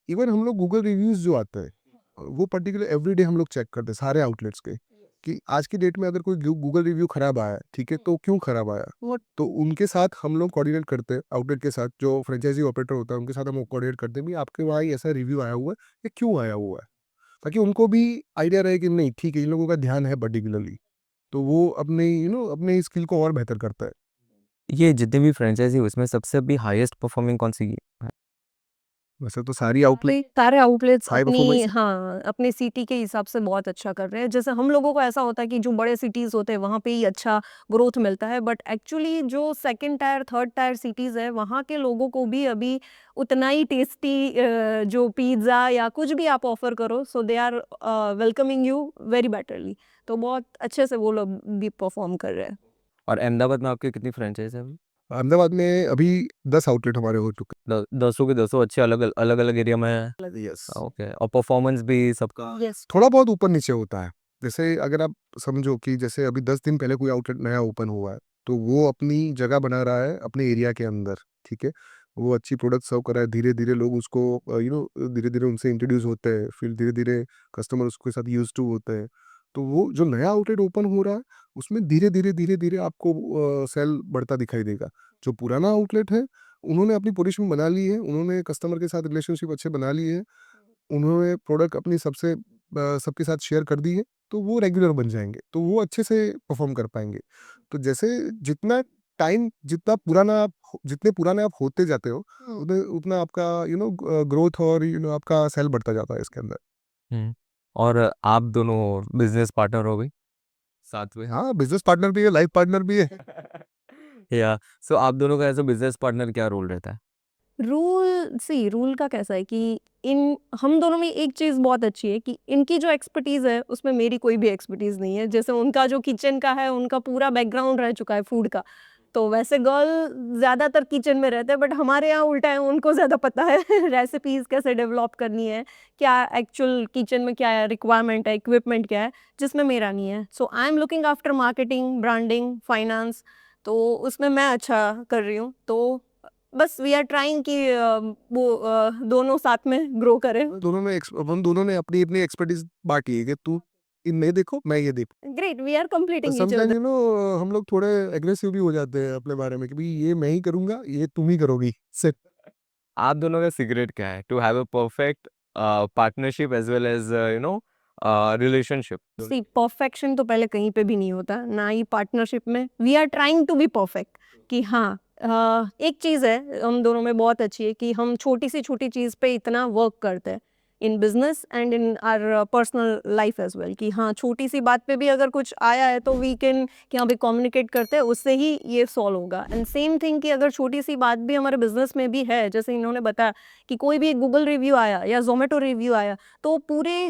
इवन हम लोग गूगल रिव्यूज़ जो आते हैं, वो पर्टिकुलर एवरीडे हम लोग चेक करते हैं सारे आउटलेट्स के, कि आज की डेट में अगर कोई गूगल रिव्यू खराब आया है, ठीक है, तो क्यों खराब आया? वो तो उनके साथ हम लोग कोऑर्डिनेट करते हैं, आउटलेट के साथ, जो फ्रेंचाइज़ी ऑपरेटर होता है उनके साथ हम लोग कोऑर्डिनेट करते हैं, भई आपके वहाँ ये ऐसा रिव्यू आया हुआ है, ये क्यों आया हुआ है? ताकि उनको भी आइडिया रहे कि नहीं ठीक है, इन लोगों का ध्यान है पर्टिकुलरली, तो वो अपने अपने स्किल को और बेहतर करता है। ये जितने भी फ्रेंचाइजी उसमें सबसे अभी हाईएस्ट परफॉर्मिंग कौन सी है? वैसे तो सारी आउटलेट सारे आउटलेट्स हाई अपनी परफॉर्मेंस अपने सिटी के हिसाब से बहुत अच्छा कर रहे हैं। जैसे हम लोगों को ऐसा होता है कि जो बड़े सिटीज़ होते हैं वहाँ पे ही अच्छा ग्रोथ मिलता है, बट एक्चुअली जो second tier, third tier cities है, वहाँ के लोगों को भी अभी उतना ही टेस्टी जो पिज़्ज़ा या कुछ भी आप ऑफ़र करो, so they are welcoming you very betterly. तो बहुत अच्छे से वो लोग भी परफ़ॉर्म कर रहे हैं। और अहमदाबाद में आपकी कितनी फ्रेंचाइज है अभी? अहमदाबाद में अभी 10 आउटलेट हमारे हो चुके दसों के दसों अच्छे अलग अलग एरिया में है। हैं। यस। ओके, और परफॉर्मेंस भी सबका यस। थोड़ा बहुत ऊपर नीचे होता है। जैसे अगर आप समझो कि जैसे अभी 10 दिन पहले कोई आउटलेट नया ओपन हुआ है, तो वो अपनी जगह बना रहा है अपने एरिया के अंदर, ठीक है? वो अच्छी प्रोडक्ट सर्व कर रहा है, धीरे-धीरे लोग उसको धीरे-धीरे उनसे इंट्रोड्यूस होते हैं, फिर धीरे-धीरे कस्टमर उसके साथ यूज़्ड टू होते हैं। तो वो जो नया आउटलेट ओपन हो रहा है, उसमें धीरे-धीरे आपको सेल बढ़ता दिखाई देगा। जो पुराना आउटलेट है, उन्होंने अपनी पोजीशन बना ली है, उन्होंने कस्टमर के साथ रिलेशनशिप अच्छे बना लिए हैं, उन्होंने प्रोडक्ट अपनी सबके साथ शेयर कर दी है, तो वो रेगुलर बन जाएँगे, तो वो अच्छे से परफ़ॉर्म कर पाएँगे। तो जैसे जितना टाइम जितने पुराने आप होते जाते हो, उतना आपका ग्रोथ और आपका सेल बढ़ता जाता है इसके अंदर। हम्म। और आप दोनों बिजनेस पार्टनर हो गई साथ में। हाँ, बिज़नेस पार्टनर भी है, लाइफ पार्टनर भी है। या सो आप दोनों का एज अ बिजनेस पार्टनर क्या रोल रहता है? रूल का कैसा है कि इन हम दोनों में एक चीज़ बहुत अच्छी है कि इनकी जो एक्सपर्टीज़ है, उसमें मेरी कोई भी एक्सपर्टीज़ नहीं है। जैसे उनका जो किचन का है, उनका पूरा बैकग्राउंड रह चुका है फूड का। तो वैसे गर्ल ज़्यादातर किचन में रहते हैं, बट हमारे यहाँ उल्टा है, उनको ज़्यादा पता है रेसिपीज़ कैसे डेवलप करनी है, क्या एक्चुअल किचन में क्या है, रिक्वायरमेंट है, इक्विपमेंट क्या है, जिसमें मेरा नहीं है। So I am looking after marketing, branding, finance, तो उसमें मैं अच्छा कर रही हूँ। तो बस वी आर ट्राइंग कि दोनों साथ में ग्रो करें। हम दोनों ने अपनी-अपनी एक्सपर्टीज़ बाँटी है कि तू ये देखो, मैं ये देखूँ। Great, we are completing each sometime other. हम लोग थोड़े एग्रेसिव भी हो जाते हैं अपने बारे में कि भाई ये मैं ही करूँगा, ये तुम ही करोगी। सिर्फ आप दोनों का सीक्रेट क्या है to have a perfect partnership as well as relationship? See perfection तो पहले कहीं पे भी नहीं होता, ना ही पार्टनरशिप में। We are trying to be perfect कि हाँ, एक चीज़ है हम दोनों में बहुत अच्छी है कि हम छोटी से छोटी चीज़ पे इतना वर्क करते हैं in business and in our personal life as well, कि हाँ, छोटी सी बात पे भी अगर कुछ आया है तो वी कैन कि हाँ भाई कम्युनिकेट करते हैं, उससे ही ये सॉल्व होगा। एंड सेम थिंग कि अगर छोटी सी बात भी हमारे बिजनेस में भी है, जैसे इन्होंने बताया कि कोई भी एक गूगल रिव्यू आया या जोमेटो रिव्यू आया, तो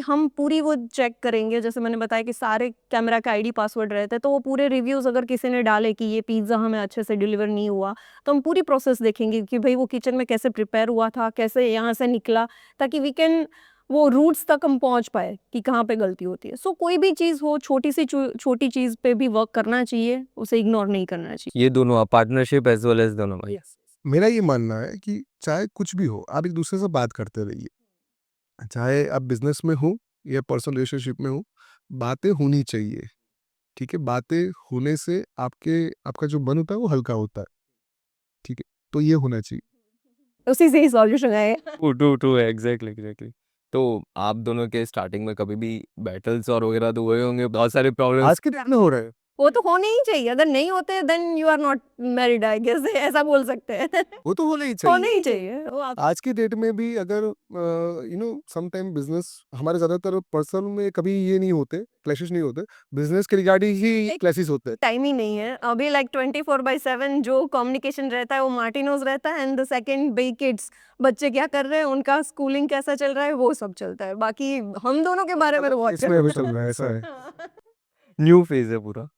हम पूरी वो चेक करेंगे। जैसे मैंने बताया कि सारे कैमरा का आईडी पासवर्ड रहता है, तो वो पूरे रिव्यूज़ अगर किसी ने डाले कि ये पिज़्ज़ा हमें अच्छे से डिलीवर नहीं हुआ, तो हम पूरी प्रोसेस देखेंगे कि भाई वो किचन में कैसे प्रिपेयर हुआ था, कैसे यहाँ से निकला, ताकि वी कैन वो रूट्स तक हम पहुँच पाए कि कहाँ पे गलती होती है। सो कोई भी चीज़ हो, छोटी चीज़ पे भी वर्क करना चाहिए, उसे इग्नोर नहीं करना चाहिए। ये दोनों पार्टनरशिप एज वेल एज दोनों भाई। मेरा ये मानना है कि चाहे कुछ भी हो, आप एक-दूसरे से बात करते रहिए। चाहे आप बिज़नेस में हो या पर्सनल रिलेशनशिप में हूँ, बातें होनी चाहिए, ठीक है? बातें होने से आपका जो मन होता है वो हल्का होता है, ठीक है? तो ये होना चाहिए। उसी से ही सॉल्यूशन है। True exactly. तो आप दोनों के स्टार्टिंग में कभी भी बैटल्स और वगैरह तो हुए होंगे, बहुत सारे प्रॉब्लम्स। आज के डेट में हो रहा है। वो तो होने ही चाहिए, अगर नहीं होते then you are not married, I guess ऐसा बोल सकते हैं। वो तो होना ही होने चाहिए। ही चाहिए वो आप आज के डेट में भी अगर सम टाइम बिजनेस हमारे ज़्यादातर पर्सनल में कभी ये नहीं होते, क्लैशेस नहीं होते, बिजनेस के रिगार्डिंग ही क्लैशेस होते हैं। टाइम ही नहीं है अभी, लाइक 24/7 जो कम्युनिकेशन रहता है वो मार्टिनोज रहता है, and the second be kids, बच्चे क्या कर रहे हैं, उनका स्कूलिंग कैसा चल रहा है, वो सब चलता है। बाकी हम दोनों के बारे में तो बहुत इसमें अभी चल रहा है, ऐसा है। न्यू फेज है पूरा।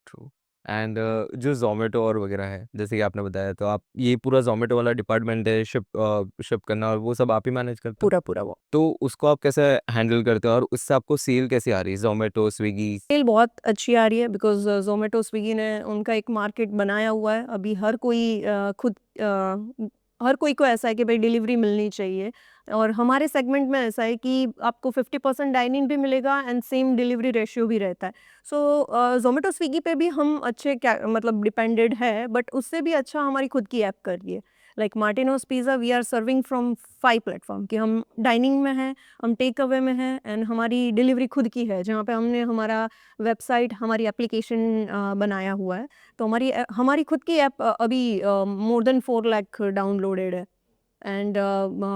ट्रू। एंड जो जोमेटो और वगैरह है, जैसे कि आपने बताया, तो आप ये पूरा जोमेटो वाला डिपार्टमेंट है, शिप करना और वो सब आप ही मैनेज करते हो? पूरा पूरा वो तो उसको आप कैसे हैंडल करते हो और उससे आपको सेल कैसे आ रही है, जोमेटो, स्विगी? सेल बहुत अच्छी आ रही है, बिकॉज जोमेटो स्विगी ने उनका एक मार्केट बनाया हुआ है। अभी हर कोई हर कोई को ऐसा है कि भाई डिलीवरी मिलनी चाहिए, और हमारे सेगमेंट में ऐसा है कि आपको 50% डाइन इन भी मिलेगा एंड सेम डिलीवरी रेशियो भी रहता है। सो जोमेटो स्विगी पे भी हम अच्छे क्या मतलब डिपेंडेड है, बट उससे भी अच्छा हमारी खुद की ऐप कर रही है। Like Martino's pizza we are serving from 5 platform, कि हम डाइनिंग में हैं, हम टेक अवे में हैं, एंड हमारी डिलीवरी खुद की है, जहाँ पे हमने हमारा वेबसाइट, हमारी एप्लीकेशन बनाया हुआ है। तो हमारी खुद की ऐप अभी मोर देन 4 लाख डाउनलोडेड है, एंड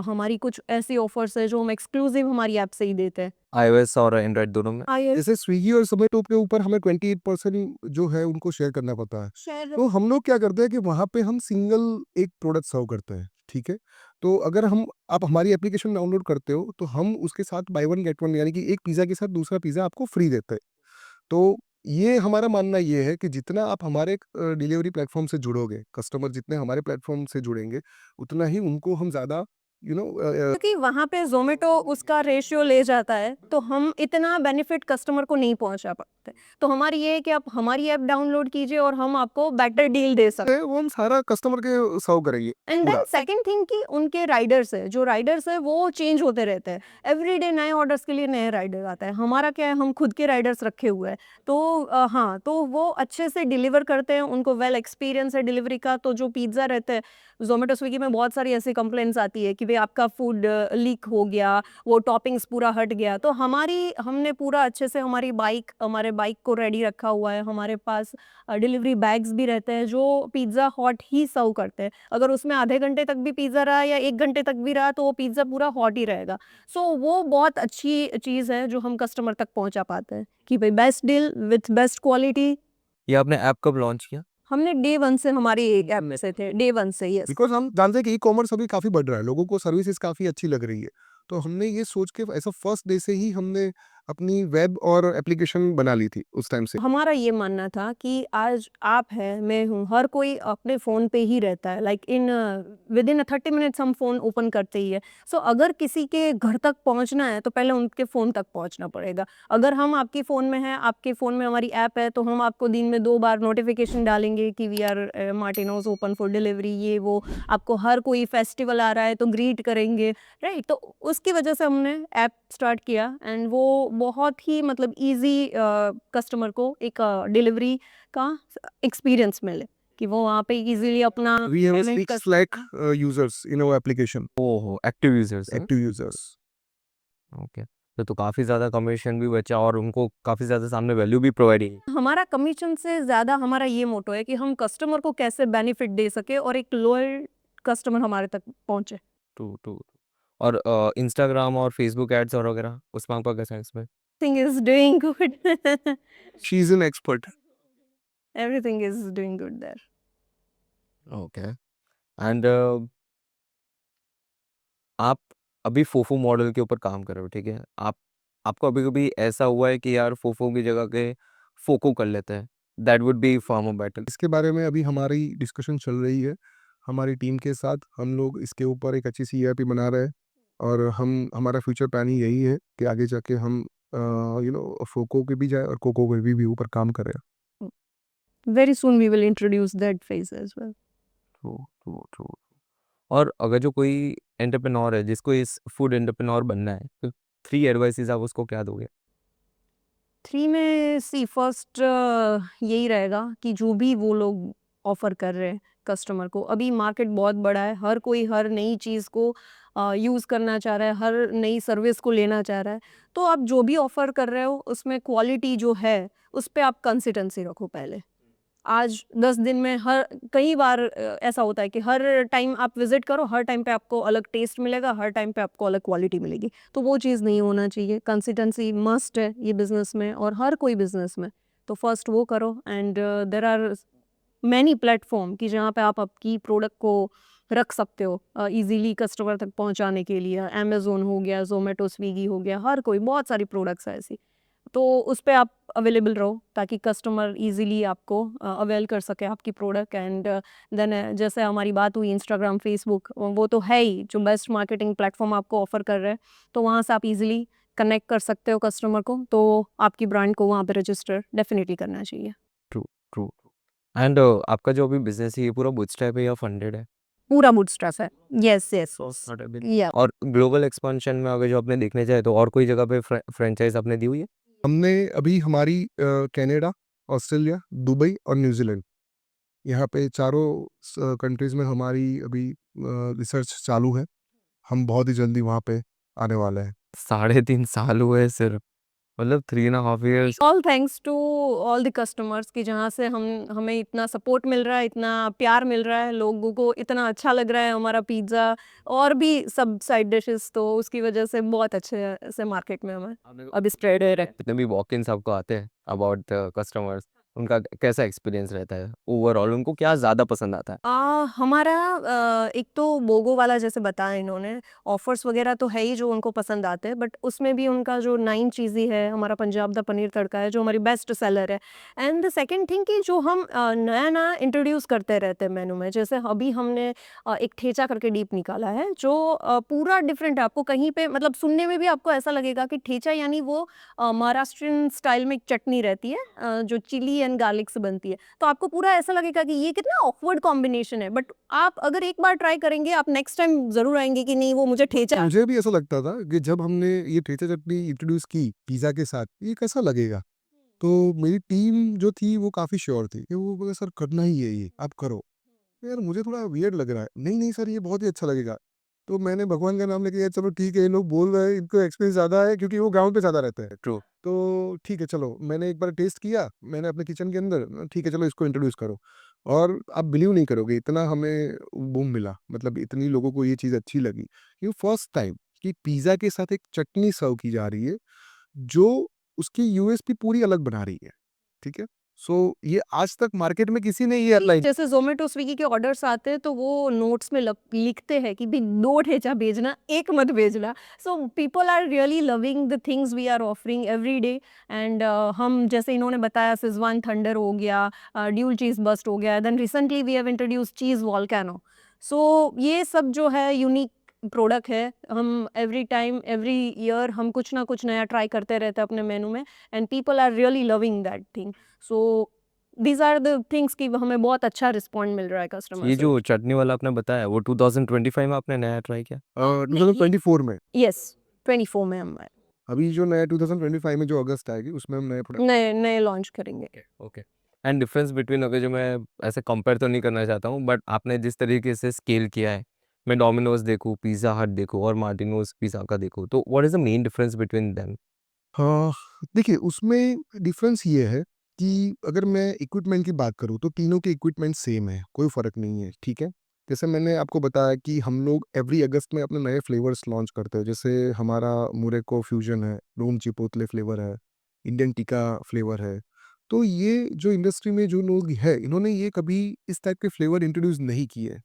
हमारी कुछ ऐसी ऑफर्स है जो हम एक्सक्लूसिव हमारी ऐप से ही देते हैं। iOS और एंड्रॉइड दोनों में? आइए जैसे स्विगी और जोमेटो के ऊपर हमें 28% जो है उनको शेयर करना पड़ता है। शेयर तो हम लोग क्या करते हैं कि वहाँ पे हम सिंगल एक प्रोडक्ट सर्व करते हैं, ठीक है? तो अगर आप हमारी एप्लीकेशन डाउनलोड करते हो तो हम उसके साथ बाय वन गेट वन, यानी कि एक पिज़्ज़ा के साथ दूसरा पिज़्ज़ा आपको फ्री देते हैं। तो ये हमारा मानना ये है कि जितना आप हमारे डिलीवरी प्लेटफ़ॉर्म से जुड़ोगे, कस्टमर जितने हमारे प्लेटफ़ॉर्म से जुड़ेंगे, उतना ही उनको हम ज़्यादा क्योंकि वहाँ पे ज़ोमैटो उसका रेशियो ले जाता है, तो हम इतना बेनिफिट कस्टमर को नहीं पहुँचा पाते। तो हमारी ये है कि आप हमारी ऐप डाउनलोड कीजिए और हम आपको बेटर डील दे सकते हैं। वो हम सारा कस्टमर के सर्व करेंगे एंड पूरा। देन सेकंड थिंग कि उनके राइडर्स है, जो राइडर्स है वो चेंज होते रहते हैं। एवरीडे नए ऑर्डर्स के लिए नए राइडर आता है। हमारा क्या है, हम खुद के राइडर्स रखे हुए हैं। तो हाँ, तो वो अच्छे से डिलीवर करते हैं, उनको वेल एक्सपीरियंस है डिलीवरी का। तो जो पिज़्ज़ा रहता है, ज़ोमैटो, स्विगी में बहुत सारी ऐसी कंप्लेंट्स आती है कि भई आपका फूड लीक हो गया, वो टॉपिंग्स पूरा हट गया। तो हमने पूरा अच्छे से हमारे बाइक को रेडी रखा हुआ है। हमारे पास डिलीवरी बैग्स भी रहते हैं जो पिज़्ज़ा हॉट ही सर्व करते हैं। अगर उसमें आधे घंटे तक भी पिज़्ज़ा रहा या 1 घंटे तक भी रहा, तो वो पिज़्ज़ा पूरा हॉट ही रहेगा। सो वो बहुत अच्छी चीज़ है जो हम कस्टमर तक पहुँचा पाते हैं, कि भई best deal with best quality. ये आपने ऐप कब लॉन्च किया? हमने डे 1 से हमारी ऐप में से थे, डे 1 से, यस। बिकॉज़ हम जानते हैं कि ई-कॉमर्स अभी काफ़ी बढ़ रहा है, लोगों को सर्विसेज़ काफ़ी अच्छी लग रही है। तो हमने ये सोच के ऐसा फर्स्ट डे से ही हमने अपनी वेब और एप्लीकेशन बना ली थी उस टाइम से। हमारा ये मानना था कि आज आप हैं, मैं हूँ, हर कोई अपने फ़ोन पे ही रहता है। लाइक विदिन 30 मिनट्स हम फ़ोन ओपन करते ही है। सो अगर किसी के घर तक पहुँचना है, तो पहले उनके फ़ोन तक पहुँचना पड़ेगा। अगर हम आपके फ़ोन में हैं, आपके फ़ोन में हमारी ऐप है, तो हम आपको दिन में 2 बार नोटिफ़िकेशन डालेंगे कि we are Martino's open for delivery, ये वो। आपको हर कोई फेस्टिवल आ रहा है तो ग्रीट करेंगे, राइट? तो उसकी वजह से हमने ऐप स्टार्ट किया, एंड वो बहुत ही मतलब ईज़ी कस्टमर को एक डिलीवरी का एक्सपीरियंस मिले, कि वो वहाँ पे ईज़िली अपना वी हैव पेमेंट 6 कर lakh users in our application, ओहो, एक्टिव यूजर्स हैं? Active users. ओके। तो काफ़ी ज़्यादा कमीशन भी बचा और उनको काफ़ी ज़्यादा सामने वैल्यू भी प्रोवाइड की। हमारा कमीशन से ज़्यादा हमारा ये मोटो है कि हम कस्टमर को कैसे बेनिफिट दे सके और एक लॉयल कस्टमर हमारे तक पहुँचे। टू और इंस्टाग्राम और फेसबुक एड्स और वगैरह, उसमें आपका कैसा है इसमें? Thing is doing good. She is an expert. Everything is doing good there. Okay. And आप अभी फोफो मॉडल के ऊपर काम कर रहे हो, ठीक है? आपको कभी-कभी ऐसा हुआ है कि यार फोफो की जगह के फोको कर लेते हैं, that would be for more better? इसके बारे में अभी हमारी डिस्कशन चल रही है, हमारी टीम के साथ। हम लोग इसके ऊपर एक अच्छी सी ईआरपी बना रहे हैं, और हमारा फ्यूचर प्लान ही यही है कि आगे जाके हम फोको के भी जाए और कोको के भी ऊपर काम करें। Very soon we will introduce that phase as well. True. और अगर जो कोई एंटरप्रेन्योर है जिसको इस फूड एंटरप्रेन्योर बनना है, तो 3 एडवाइसेस आप उसको क्या दोगे? 3 में सी फर्स्ट यही रहेगा कि जो भी वो लोग ऑफ़र कर रहे हैं कस्टमर को, अभी मार्केट बहुत बड़ा है, हर कोई हर नई चीज़ को यूज़ करना चाह रहा है, हर नई सर्विस को लेना चाह रहा है। तो आप जो भी ऑफ़र कर रहे हो उसमें क्वालिटी जो है, उस पे आप कंसिस्टेंसी रखो पहले। आज 10 दिन में हर कई बार ऐसा होता है कि हर टाइम आप विज़िट करो, हर टाइम पे आपको अलग टेस्ट मिलेगा, हर टाइम पे आपको अलग क्वालिटी मिलेगी। तो वो चीज़ नहीं होना चाहिए, कंसिस्टेंसी मस्ट है ये बिज़नेस में और हर कोई बिज़नेस में। तो फर्स्ट वो करो and there are many platform कि जहाँ पे आप आपकी प्रोडक्ट को रख सकते हो ईज़िली कस्टमर तक पहुँचाने के लिए। अमेज़न हो गया, ज़ोमैटो, स्विगी हो गया, हर कोई बहुत सारी प्रोडक्ट्स है ऐसी। तो उस पे आप अवेलेबल रहो ताकि कस्टमर इजीली आपको अवेल कर सके आपकी प्रोडक्ट एंड देन जैसे हमारी बात हुई इंस्टाग्राम फेसबुक वो तो है ही जो बेस्ट मार्केटिंग प्लेटफॉर्म आपको ऑफर कर रहे हैं तो वहाँ से आप इजीली कनेक्ट कर सकते हो कस्टमर को तो आपकी ब्रांड को वहाँ पे रजिस्टर डेफिनेटली करना चाहिए। True, true. एंड आपका जो अभी बिज़नेस है ये पूरा बूटस्ट्रैप है या फंडेड है? पूरा बूटस्ट्रैप है। यस यस या और ग्लोबल एक्सपेंशन में अगर जो आपने देखने जाए तो और कोई जगह पे फ्रेंचाइज़ आपने दी हुई है? हमने अभी हमारी कनाडा, ऑस्ट्रेलिया, दुबई और न्यूज़ीलैंड यहाँ पे चारों कंट्रीज़ में हमारी अभी रिसर्च चालू है। हम बहुत ही जल्दी वहाँ पे आने वाले हैं। 3.5 साल हुए सिर्फ, मतलब 3.5 years. All thanks to all the customers कि जहाँ से हमें इतना सपोर्ट मिल रहा है, इतना प्यार मिल रहा है, लोगों को इतना अच्छा लग रहा है हमारा पिज़्ज़ा और भी सब साइड डिशेस तो उसकी वजह से बहुत अच्छे से मार्केट में हमें अभी स्प्रेड है। जितने भी वॉक-इन्स आपको आते हैं अबाउट द कस्टमर्स, उनका कैसा एक्सपीरियंस रहता है? ओवरऑल उनको क्या ज़्यादा पसंद आता है? हमारा एक तो बोगो वाला जैसे बताया इन्होंने ऑफर्स वगैरह तो है ही जो उनको पसंद आते हैं बट उसमें भी उनका जो 9 चीज़ी है हमारा पंजाब दा पनीर तड़का है जो हमारी बेस्ट सेलर है एंड द सेकंड थिंग कि जो हम नया नया इंट्रोड्यूस करते रहते हैं मेनू में जैसे अभी हमने एक ठेचा करके डीप निकाला है जो पूरा डिफरेंट है आपको कहीं पे मतलब सुनने में भी आपको ऐसा लगेगा कि ठेचा यानी वो महाराष्ट्रियन स्टाइल में एक चटनी रहती है जो चिली एंड गार्लिक से बनती है तो आपको पूरा ऐसा लगेगा कि ये कितना ऑकवर्ड कॉम्बिनेशन है बट आप अगर एक बार ट्राई करेंगे आप नेक्स्ट टाइम ज़रूर आएँगे कि नहीं वो मुझे ठेचा मुझे भी ऐसा लगता था कि जब हमने ये ठेचा चटनी इंट्रोड्यूस की पिज़्ज़ा के साथ, ये कैसा लगेगा? तो मेरी टीम जो थी वो काफ़ी श्योर थी कि वो बोले सर करना ही है ये, आप करो। यार मुझे थोड़ा वियर्ड लग रहा है। नहीं, नहीं सर ये बहुत ही अच्छा लगेगा। तो मैंने भगवान का नाम लेके यार चलो ठीक है, ये लोग बोल रहे हैं, इनको एक्सपीरियंस ज़्यादा है क्योंकि वो ग्राउंड पे ज़्यादा रहते हैं। ट्रू। तो ठीक है चलो, मैंने एक बार टेस्ट किया, मैंने अपने किचन के अंदर, ठीक है चलो इसको इंट्रोड्यूस करो। और आप बिलीव नहीं करोगे इतना हमें बूम मिला, मतलब इतनी लोगों को ये चीज़ अच्छी लगी। ये फर्स्ट टाइम कि पिज़्ज़ा के साथ एक चटनी सर्व की जा रही है, जो उसकी यूएसपी पूरी अलग बना रही है। ठीक है? सो ये आज तक मार्केट में किसी ने ये अलाइन जैसे ज़ोमैटो, स्विगी के ऑर्डर्स आते हैं तो वो नोट्स में लिखते हैं कि भाई 2 ठेचा भेजना, 1 मत भेजना। So people are really loving the things we are offering every day and हम जैसे इन्होंने बताया सिज़वान थंडर हो गया, ड्यूल चीज़ बस्ट हो गया, then recently we have introduced cheese volcano. So ये सब जो है यूनिक प्रोडक्ट है। हम एवरी टाइम, एवरी ईयर हम कुछ ना कुछ नया ट्राई करते रहते हैं अपने मेनू में and people are really loving that thing. So these are the things कि हमें बहुत अच्छा रिस्पॉन्ड मिल रहा है कस्टमर ये से। जो चटनी वाला आपने बताया वो 2025 में आपने नया ट्राई किया? 2024 में। यस, 24 में हम अभी जो नया 2025 में जो अगस्त आएगी उसमें हम नए प्रोडक्ट नए नए लॉन्च करेंगे। ओके। एंड डिफरेंस बिटवीन अगर जो मैं ऐसे कंपेयर तो नहीं करना चाहता हूँ बट आपने जिस तरीके से स्केल किया है, मैं डोमिनोज देखूँ, पिज़्ज़ा हट देखूँ और मार्टिनोज पिज़्ज़ा का देखूँ, तो what is the main difference between them? हाँ, देखिए उसमें डिफरेंस ये है कि अगर मैं इक्विपमेंट की बात करूँ तो तीनों के इक्विपमेंट सेम है, कोई फ़र्क नहीं है, ठीक है? जैसे मैंने आपको बताया कि हम लोग एवरी अगस्त में अपने नए फ्लेवर्स लॉन्च करते हैं, जैसे हमारा मुरेको फ्यूजन है, रोम चिपोटले फ्लेवर है, इंडियन टिक्का फ्लेवर है। तो ये जो इंडस्ट्री में जो लोग हैं, इन्होंने ये कभी इस टाइप के फ्लेवर इंट्रोड्यूस नहीं किए हैं।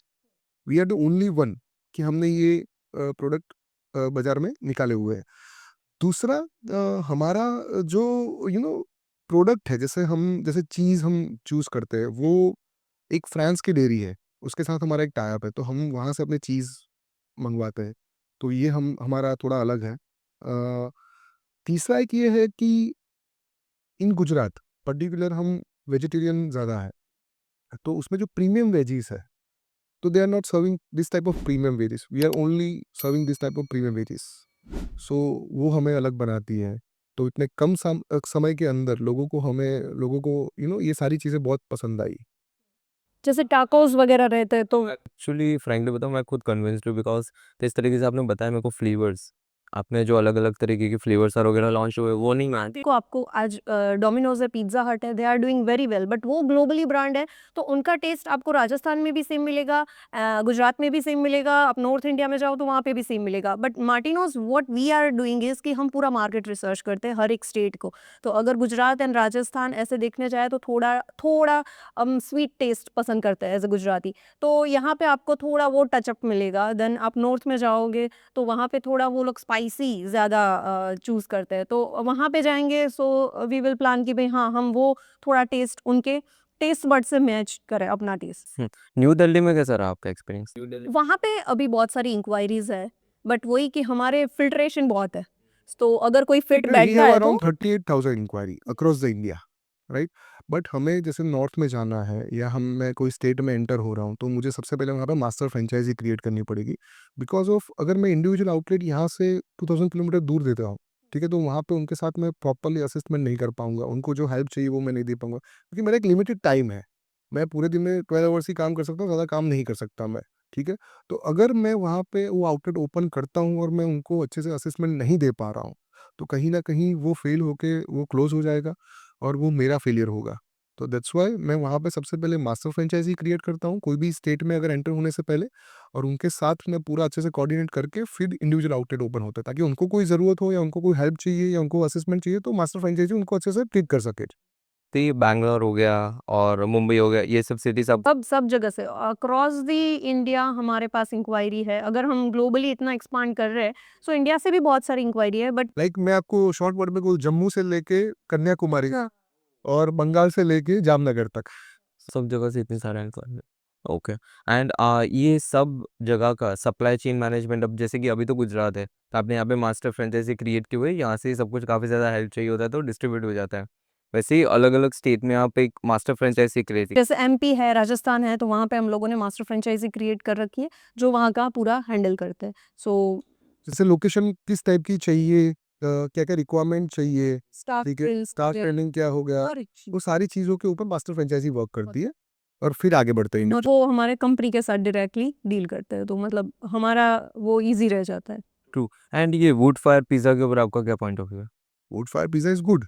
We are the only one कि हमने ये प्रोडक्ट बाज़ार में निकाले हुए हैं। दूसरा हमारा जो प्रोडक्ट है जैसे चीज़ हम चूज़ करते हैं वो एक फ्रांस की डेयरी है, उसके साथ हमारा एक टाई अप है, तो हम वहाँ से अपनी चीज़ मँगवाते हैं। तो ये हम हमारा थोड़ा अलग है। तीसरा एक ये है कि इन गुजरात पर्टिकुलर हम वेजिटेरियन ज़्यादा है, तो उसमें जो प्रीमियम वेजीज़ है, तो they are not serving this type of premium veggies, we are only serving this type of premium veggies. So वो हमें अलग बनाती है। तो इतने कम समय के अंदर लोगों को ये सारी चीज़ें बहुत पसंद आई। जैसे टाकोस वगैरह रहते हैं तो एक्चुअली फ्रैंकली बताऊँ, मैं खुद कन्विंस्ड हूँ, बिकॉज़ जिस तरीके से आपने बताया मेरे को फ्लेवर्स, आपने जो अलग-अलग तरीके के फ्लेवर्स और वगैरह लॉन्च हुए, वो नहीं मैं देखो आपको आज डोमिनोज है, पिज्ज़ा हट है, they are doing very well, but वो ग्लोबली ब्रांड है, तो उनका टेस्ट आपको राजस्थान में भी सेम मिलेगा, गुजरात में भी सेम मिलेगा, आप नॉर्थ इंडिया में जाओ तो वहाँ पे भी सेम मिलेगा। But Martino's what we are doing is कि हम पूरा मार्केट रिसर्च करते हैं हर एक स्टेट को। तो अगर गुजरात एंड राजस्थान ऐसे देखने जाए तो थोड़ा थोड़ा स्वीट टेस्ट पसंद करते हैं एज ए गुजराती, तो यहाँ पे आपको थोड़ा वो टचअप मिलेगा। देन आप नॉर्थ में जाओगे तो वहाँ पे थोड़ा वो लोग स्पाइसी ज़्यादा चूज़ करते हैं, तो वहाँ पे जाएँगे सो वी विल प्लान कि भई हाँ, हम वो थोड़ा टेस्ट उनके टेस्ट बड से मैच करें अपना टेस्ट। न्यू दिल्ली में कैसा रहा आपका एक्सपीरियंस? न्यू दिल्ली वहाँ पे अभी बहुत सारी इंक्वायरीज़ है, बट वही कि हमारे फ़िल्ट्रेशन बहुत है, तो अगर कोई फिट वी बैठता हैव है तो around 38,000 inquiry across the India, right? But हमें जैसे नॉर्थ में जाना है या मैं कोई स्टेट में एंटर हो रहा हूँ, तो मुझे सबसे पहले वहाँ पे मास्टर फ्रेंचाइजी क्रिएट करनी पड़ेगी। बिकॉज ऑफ अगर मैं इंडिविजुअल आउटलेट यहाँ से 2000 किलोमीटर दूर देता हूँ, ठीक है, तो वहाँ पे उनके साथ मैं प्रॉपरली असिस्टमेंट नहीं कर पाऊंगा, उनको जो हेल्प चाहिए वो मैं नहीं दे पाऊंगा, क्योंकि मेरा एक लिमिटेड टाइम है। मैं पूरे दिन में 12 आवर्स ही काम कर सकता हूँ, ज़्यादा काम नहीं कर सकता मैं, ठीक है। तो अगर मैं वहाँ पे वो आउटलेट ओपन करता हूँ और मैं उनको अच्छे से असिस्मेंट नहीं दे पा रहा हूँ, तो कहीं न कहीं वो फ़ेल होके वो क्लोज़ हो जाएगा और वो मेरा फ़ेलियर होगा। तो दैट्स व्हाई मैं वहाँ पे सबसे पहले मास्टर फ्रेंचाइज़ी क्रिएट करता हूँ, कोई भी स्टेट में अगर एंटर होने से पहले, और उनके साथ मैं पूरा अच्छे से कोऑर्डिनेट करके फिर इंडिविजुअल आउटलेट ओपन होता है, ताकि उनको कोई ज़रूरत हो या उनको कोई हेल्प चाहिए या उनको असिस्मेंट चाहिए, तो मास्टर फ्रेंचाइज़ी उनको अच्छे से ट्रीट कर सके। तो ये बैंगलोर हो गया और मुंबई हो गया, ये सब सिटीज़ आप सब जगह से अक्रॉस द इंडिया हमारे पास इंक्वायरी है। अगर हम ग्लोबली इतना एक्सपांड कर रहे हैं, सो इंडिया से भी बहुत सारी इंक्वायरी है, बट लाइक मैं आपको शॉर्ट वर्ड में कहूँ, जम्मू से लेके कन्याकुमारी हाँ। और बंगाल से लेके जामनगर तक। सब जगह से इतनी सारे एम्प्लॉय ओके। एंड ये सब जगह का सप्लाई चेन मैनेजमेंट, अब जैसे कि अभी तो गुजरात है, तो आपने यहाँ पे मास्टर फ्रेंचाइजी क्रिएट की हुई है, यहाँ से ही सब कुछ काफ़ी ज़्यादा हेल्प चाहिए होता है तो डिस्ट्रीब्यूट हो जाता है। वैसे ही अलग-अलग स्टेट में आप एक मास्टर फ्रेंचाइजी क्रिएट जैसे एमपी है, राजस्थान है, तो वहाँ पे हम लोगों ने मास्टर फ्रेंचाइजी क्रिएट कर रखी है, जो वहाँ का पूरा हैंडल करते हैं। सो जैसे लोकेशन किस टाइप की चाहिए, क्या-क्या रिक्वायरमेंट चाहिए, स्टाफ ठीक है, ट्रेल्स स्टाफ ट्रेनिंग क्या हो गया, और वो सारी चीज़ों के ऊपर मास्टर फ्रेंचाइजी वर्क करती है और फिर आगे बढ़ते हैं। और वो हमारे कंपनी के साथ डायरेक्टली डील करते हैं, तो मतलब हमारा वो ईज़ी रह जाता है। ट्रू। एंड ये वुड फायर पिज़्ज़ा के ऊपर आपका क्या पॉइंट ऑफ व्यू है? Wood fire pizza is good,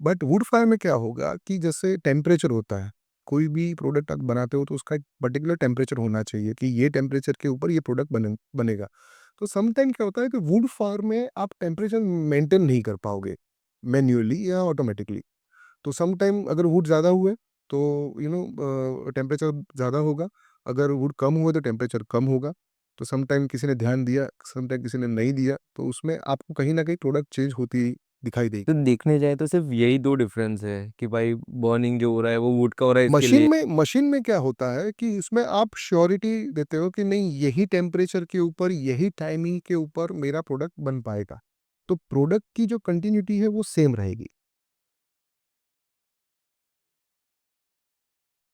but wood fire में क्या होगा कि जैसे टेम्परेचर होता है, कोई भी प्रोडक्ट आप बनाते हो तो उसका एक पर्टिकुलर टेम्परेचर होना चाहिए कि ये टेम्परेचर के ऊपर ये प्रोडक्ट बनेगा। तो सम टाइम क्या होता है कि वुड फायर में आप टेम्परेचर मेंटेन नहीं कर पाओगे, मैन्युअली या ऑटोमेटिकली। तो सम टाइम अगर वुड ज़्यादा हुए तो टेम्परेचर ज़्यादा होगा, अगर वुड कम हुए तो टेम्परेचर कम होगा। तो सम टाइम किसी ने ध्यान दिया, सम टाइम किसी ने नहीं दिया, तो उसमें आपको कहीं न कहीं प्रोडक्ट चेंज होती दिखाई देगी। तो देखने जाए तो सिर्फ़ यही 2 डिफरेंस है कि भाई बर्निंग जो हो रहा है वो वुड का हो रहा है इसके लिए। मशीन में क्या होता है कि इसमें आप श्योरिटी देते हो कि नहीं, यही टेम्परेचर के ऊपर, यही टाइमिंग के ऊपर मेरा प्रोडक्ट बन पाएगा। तो प्रोडक्ट की जो कंटिन्यूटी है वो सेम रहेगी।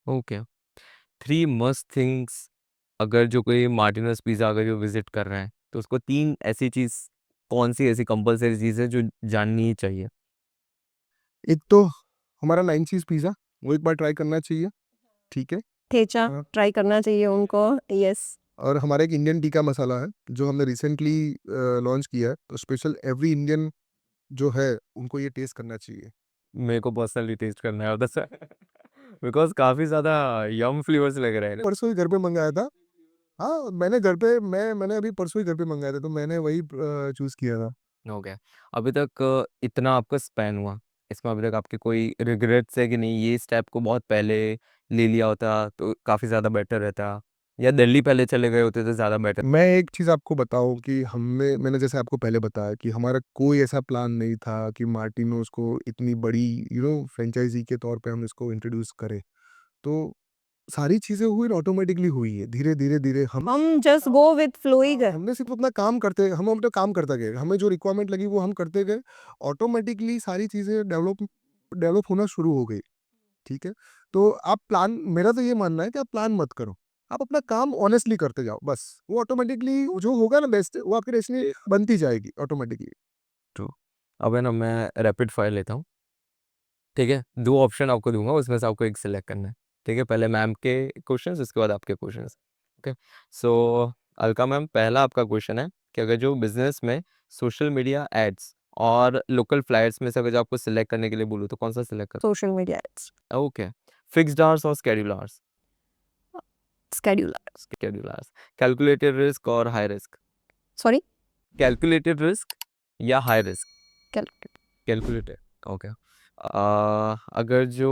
ओके। 3 मस्ट थिंग्स, अगर जो कोई मार्टिनस पिज़्ज़ा अगर जो विज़िट कर रहे हैं, तो उसको 3 ऐसी चीज़, कौन-सी ऐसी कंपल्सरी चीज़ है जो जाननी ही चाहिए? एक तो हमारा 9 चीज़ पिज़्ज़ा, वो एक बार ट्राई करना चाहिए, ठीक है? ठेचा हाँ। ट्राई करना चाहिए उनको, यस। और हमारा एक इंडियन टिक्का मसाला है, जो हमने रिसेंटली लॉन्च किया है, तो स्पेशल एवरी इंडियन जो है, उनको ये टेस्ट करना चाहिए। मेरे को पर्सनली टेस्ट करना है उधर से बिकॉज़ काफ़ी ज़्यादा यम फ्लेवर्स लग रहे हैं। परसों ही घर पे मँगाया था। हाँ, मैंने अभी परसों ही घर पे मँगाया था, तो मैंने वही चूज़ किया था। हो गया। अभी तक इतना आपका स्पैन हुआ, इसमें अभी तक आपके कोई रिग्रेट्स है कि नहीं ये स्टेप को बहुत पहले ले लिया होता तो काफ़ी ज़्यादा बेटर रहता, या दिल्ली पहले चले गए होते तो ज़्यादा बेटर? मैं एक चीज़ आपको बताऊँ कि मैंने जैसे आपको पहले बताया कि हमारा कोई ऐसा प्लान नहीं था कि मार्टिनोज़ को इतनी बड़ी फ्रेंचाइज़ी के तौर पे हम इसको इंट्रोड्यूस करें। तो सारी चीज़ें हुई और ऑटोमेटिकली हुई है। धीरे-धीरे हम जस्ट गो विथ फ्लो ही गए। हमने सिर्फ़ अपना काम हम अपना काम करते गए। हमें जो रिक्वायरमेंट लगी वो हम करते गए। ऑटोमेटिकली सारी चीज़ें डेवलप होना शुरू हो गई, ठीक है? तो आप प्लान मेरा तो ये मानना है कि आप प्लान मत करो। आप अपना काम ऑनेस्टली करते जाओ बस, वो ऑटोमेटिकली जो होगा ना बेस्ट वो आपकी डेस्टिनी बनती जाएगी ऑटोमेटिकली। ट्रू। अब है ना मैं रैपिड फायर लेता हूँ, ठीक है? 2 ऑप्शन आपको दूँगा, उसमें से आपको एक सिलेक्ट करना है, ठीक है? पहले मैम के क्वेश्चंस, उसके बाद आपके क्वेश्चंस, ओके? सो अलका मैम, पहला आपका क्वेश्चन है कि अगर जो बिज़नेस में सोशल मीडिया एड्स और लोकल फ्लायर्स में से अगर जो आपको सिलेक्ट करने के लिए बोलूँ, तो कौन-सा सिलेक्ट करोगे? Social media ads, okay. Fixed hours और schedule hours? Scheduler, schedule hours. Calculated risk और high risk? Sorry, calculated risk या high risk? Calculator, calculated, okay. अगर जो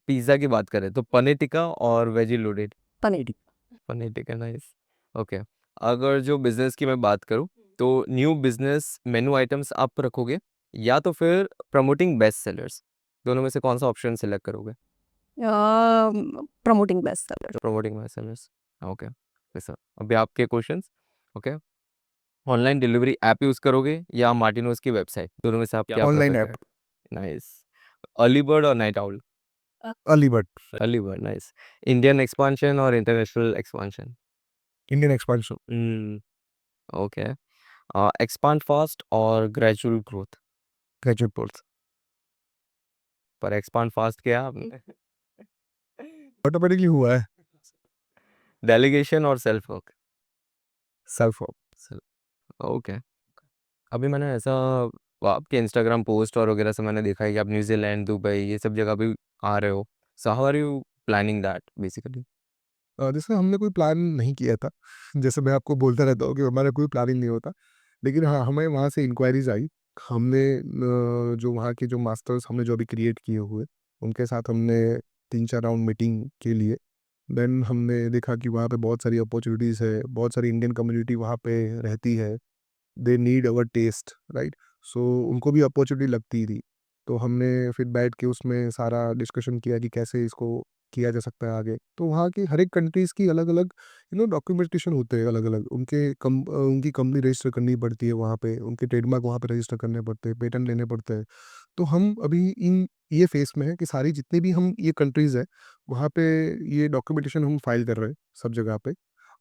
पिज़्ज़ा की बात करें तो पनीर टिक्का और veggie loaded? Paneer tikka, paneer tikka, nice, okay. अगर जो बिज़नेस की मैं बात करूँ, तो न्यू बिज़नेस मेनू आइटम्स आप रखोगे या तो फिर प्रमोटिंग बेस्ट सेलर्स? दोनों में से कौन-सा ऑप्शन सिलेक्ट करोगे? Promoting best seller, promoting best sellers, okay. Sir, अभी आपके questions, okay. Online delivery app use करोगे या मार्टिनोज़ की वेबसाइट? दोनों में से आप क्या ऑनलाइन प्रेफ़र ऐप, करें? नाइस। अर्ली बर्ड और night owl? Early bird, early bird, nice. Indian expansion और international expansion? Indian expansion, okay. Expand fast और ग्रेजुअल ग्रोथ? ग्रेजुएट कोर्स, पर एक्सपांड फास्ट किया आपने। ऑटोमेटिकली हुआ है, डेलीगेशन और self work? Self work. Okay. अभी मैंने ऐसा आपके इंस्टाग्राम पोस्ट और वगैरह से मैंने देखा है कि आप न्यूज़ीलैंड, दुबई ये सब जगह भी आ रहे हो। So how are you planning that basically? जैसे हमने कोई प्लान नहीं किया था, जैसे मैं आपको बोलता रहता हूँ कि हमारा कोई प्लानिंग नहीं होता, लेकिन हाँ, हमें वहाँ से इंक्वायरीज़ आई। हमने जो वहाँ के जो मास्टर्स हमने जो अभी क्रिएट किए हुए, उनके साथ हमने 3-4 राउंड मीटिंग के लिए। देन हमने देखा कि वहाँ पे बहुत सारी अपॉर्च्युनिटीज़ है, बहुत सारी इंडियन कम्युनिटी वहाँ पे रहती है। They need our test, right? So उनको भी अपॉर्चुनिटी लगती थी। तो हमने फिर बैठ के उसमें सारा डिस्कशन किया कि कैसे इसको किया जा सकता है आगे। तो वहाँ की हर एक कंट्रीज़ की अलग-अलग डॉक्यूमेंटेशन होते हैं अलग-अलग। उनकी कंपनी रजिस्टर करनी पड़ती है वहाँ पे, उनके ट्रेडमार्क वहाँ पे रजिस्टर करने पड़ते हैं, पेटेंट लेने पड़ते हैं। तो हम अभी ये फ़ेज़ में हैं कि सारी जितनी भी हम ये कंट्रीज़ हैं, वहाँ पे ये डॉक्यूमेंटेशन हम फाइल कर रहे हैं सब जगह पे।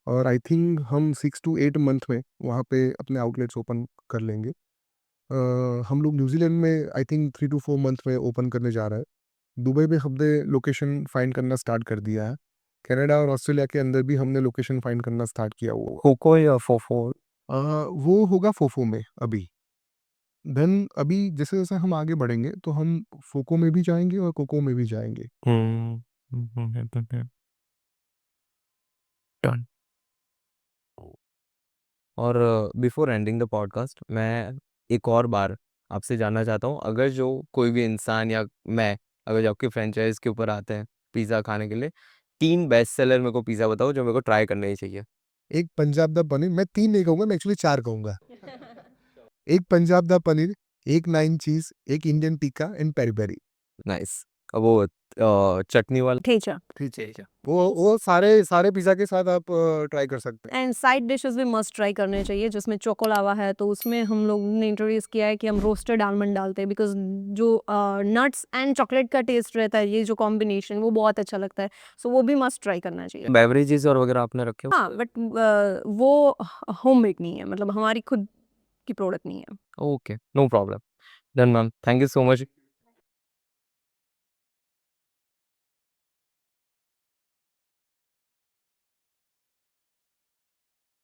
और आई थिंक हम 6 टू 8 मंथ में वहाँ पे अपने आउटलेट्स ओपन कर लेंगे। हम लोग न्यूज़ीलैंड में आई थिंक 3 टू 4 मंथ में ओपन करने जा रहा है। दुबई में हमने लोकेशन फाइंड करना स्टार्ट कर दिया है। कनाडा और ऑस्ट्रेलिया के अंदर भी हमने लोकेशन फाइंड करना स्टार्ट किया हुआ है। कोको या फोफो? वो होगा फोफो में अभी। देन अभी जैसे-जैसे हम आगे बढ़ेंगे तो हम फोको में भी जाएँगे और कोको में भी जाएँगे। डन। और बिफोर एंडिंग द पॉडकास्ट, मैं एक और बार आपसे जानना चाहता हूँ, अगर जो कोई भी इंसान या मैं, अगर जो आपके फ्रेंचाइज के ऊपर आते हैं पिज़्ज़ा खाने के लिए, 3 बेस्ट सेलर मेरे को पिज़्ज़ा बताओ जो मेरे को ट्राई करना ही चाहिए। एक पंजाब दा पनीर, मैं 3 नहीं कहूँगा, मैं एक्चुअली 4 कहूँगा। एक पंजाब दा पनीर, एक 9 चीज़, एक Indian tikka and peri-peri. Nice. वो चटनी वाला? ठेचा, वो सारे पिज़्ज़ा के साथ आप ट्राई कर सकते हैं। एंड साइड डिशेस भी मस्ट ट्राई करने चाहिए, जिसमें चोकोलावा है तो उसमें हम लोग ने इंट्रोड्यूस किया है कि हम रोस्टेड आलमंड डालते हैं, बिकॉज जो नट्स एंड चॉकलेट का टेस्ट रहता है, ये जो कॉम्बिनेशन वो बहुत अच्छा लगता है, सो वो भी मस्ट ट्राई करना चाहिए। बेवरेजेस और वगैरह आपने रखे हो? हाँ, बट वो होममेड नहीं है, मतलब हमारी खुद की प्रोडक्ट नहीं है। Okay, no problem. Done ma'am, thank you so much.